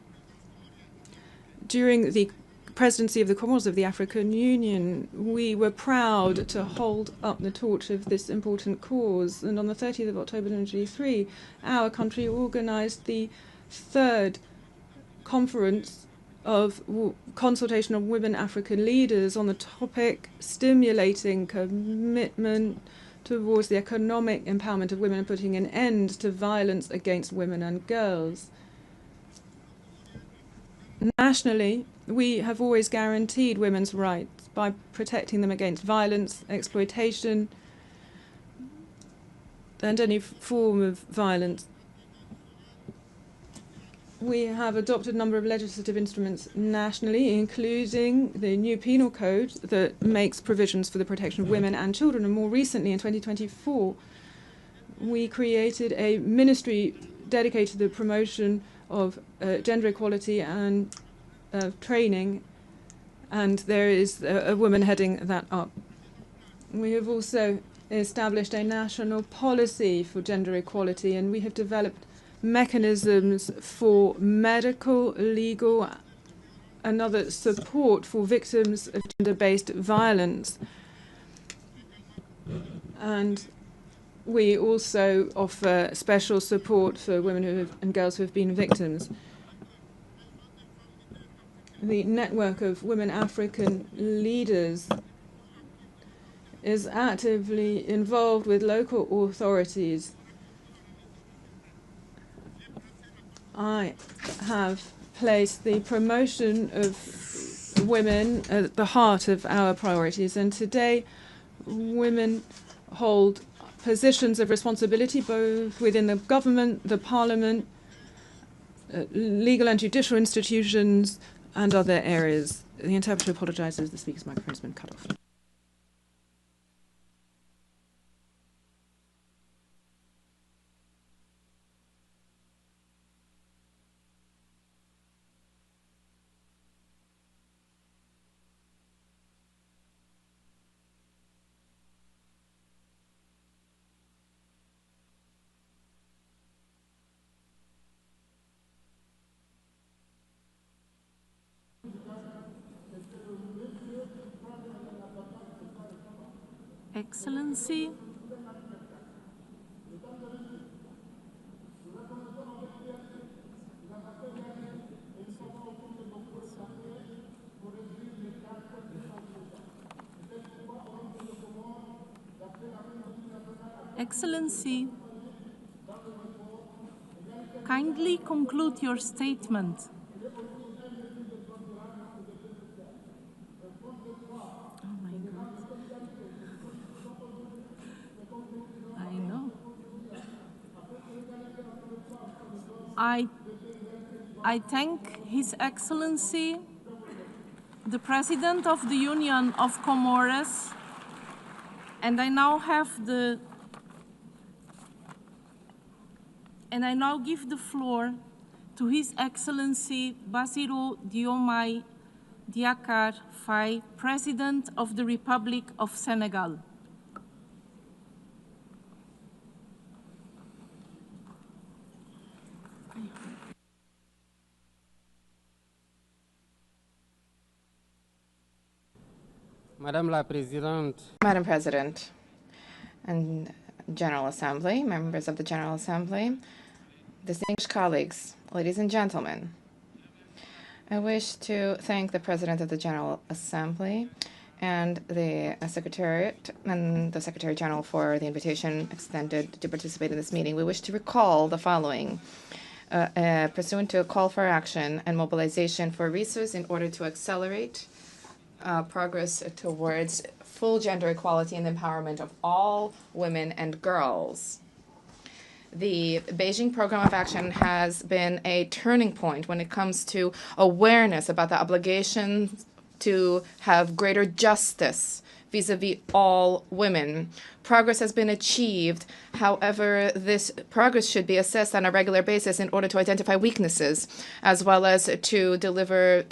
During the presidency of the Comoros of the African Union, we were proud to hold up the torch of this important cause. And on the 30th of October 2023, our country organized the third conference of consultation of women African leaders on the topic stimulating commitment towards the economic empowerment of women and putting an end to violence against women and girls. Nationally, we have always guaranteed women's rights by protecting them against violence, exploitation, and any form of violence. We have adopted a number of legislative instruments nationally, including the new penal code that makes provisions for the protection of women and children. And more recently, in 2024, we created a ministry dedicated to the promotion of gender equality and training, and there is a woman heading that up. We have also established a national policy for gender equality, and we have developed mechanisms for medical, legal, and other support for victims of gender-based violence. And we also offer special support for women and girls who have been victims. The network of women African leaders is actively involved with local authorities. I have placed the promotion of women at the heart of our priorities, and today women hold positions of responsibility both within the government, the parliament, legal and judicial institutions, and other areas. The interpreter apologizes. The speaker's microphone has been cut off. Excellency, Excellency, kindly conclude your statement. Oh my God. I know. I thank His Excellency, the President of the Union of Comoros, and I now give the floor to His Excellency Bassirou Diomaye Diakhar Faye, President of the Republic of Senegal. Madame la Présidente. Madam President and General Assembly, members of the General Assembly, distinguished colleagues, ladies and gentlemen, I wish to thank the President of the General Assembly and the Secretariat and the Secretary-General for the invitation extended to participate in this meeting. We wish to recall the following. Pursuant to a call for action and mobilization for resources in order to accelerate progress towards full gender equality and empowerment of all women and girls. The Beijing Program of Action has been a turning point when it comes to awareness about the obligation to have greater justice vis-a-vis all women. Progress has been achieved. However, this progress should be assessed on a regular basis in order to identify weaknesses, as well as to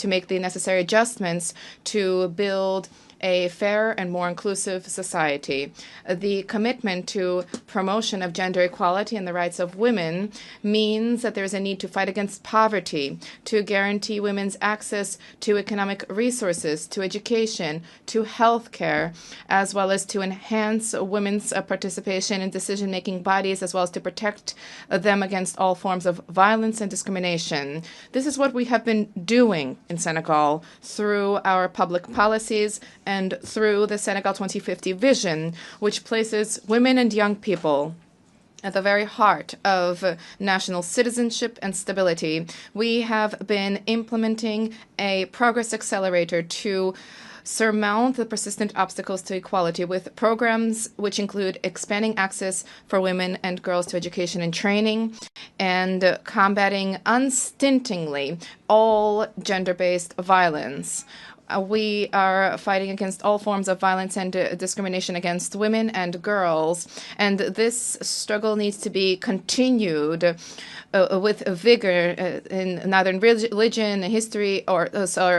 make the necessary adjustments to build a fair and more inclusive society. The commitment to promotion of gender equality and the rights of women means that there is a need to fight against poverty, to guarantee women's access to economic resources, to education, to health care, as well as to enhance women's participation in decision-making bodies, as well as to protect them against all forms of violence and discrimination. This is what we have been doing in Senegal through our public policies and through the Senegal 2050 vision, which places women and young people at the very heart of national citizenship and stability. We have been implementing a progress accelerator to surmount the persistent obstacles to equality with programs which include expanding access for women and girls to education and training and combating unstintingly all gender-based violence. We are fighting against all forms of violence and discrimination against women and girls, and this struggle needs to be continued with vigor in neither religion, history, or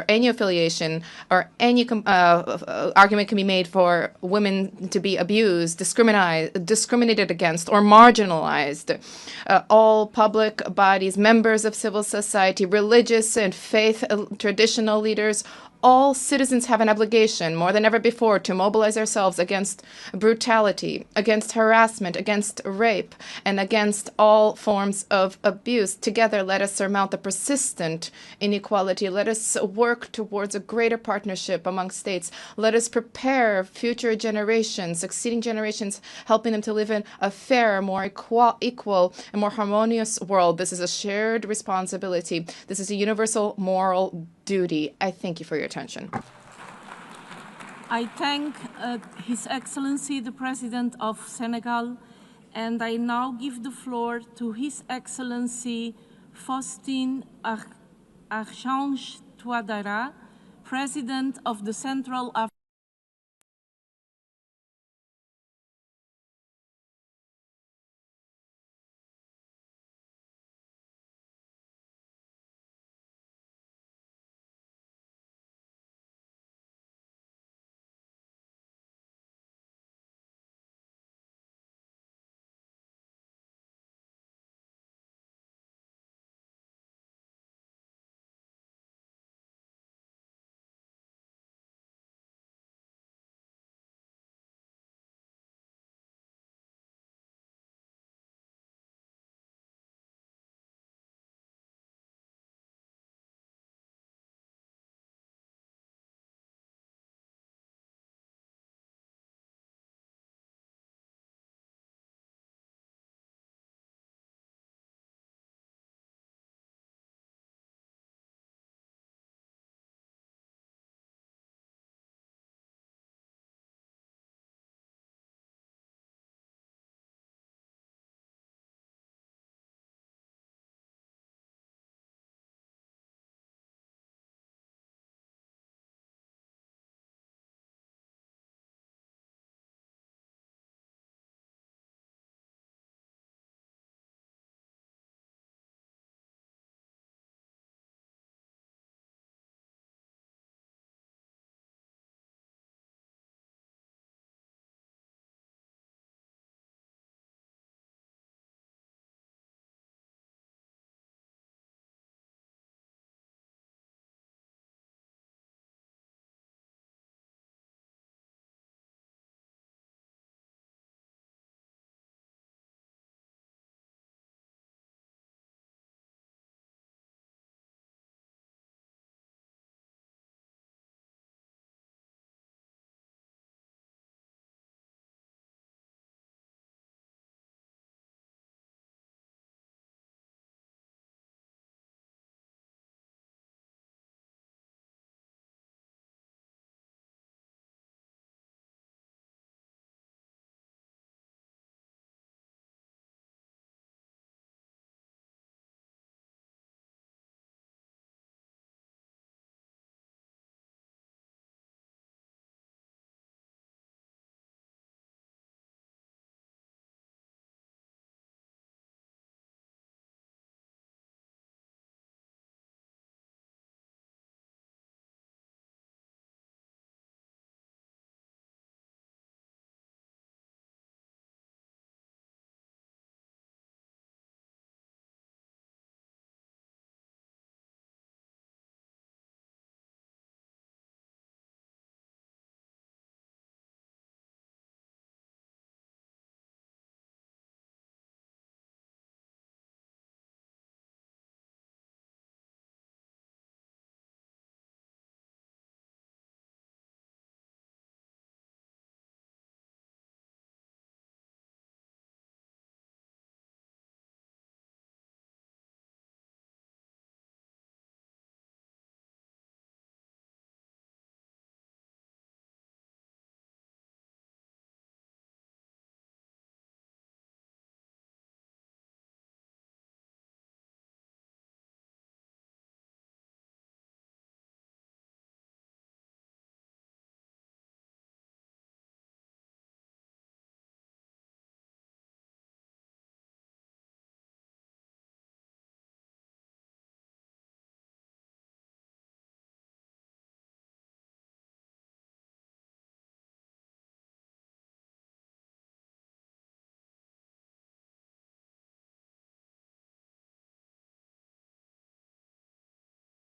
any affiliation, or any argument can be made for women to be abused, discriminated against, or marginalized. All public bodies, members of civil society, religious and faith traditional leaders, all citizens have an obligation, more than ever before, to mobilize ourselves against brutality, against harassment, against rape, and against all forms of abuse. Together, let us surmount the persistent inequality. Let us work towards a greater partnership among states. Let us prepare future generations, succeeding generations, helping them to live in a fair, more equal, and more harmonious world. This is a shared responsibility. This is a universal moral duty. I thank you for your attention. I thank His Excellency the President of Senegal, and I now give the floor to His Excellency Faustin Archange Touadéra, President of the Central African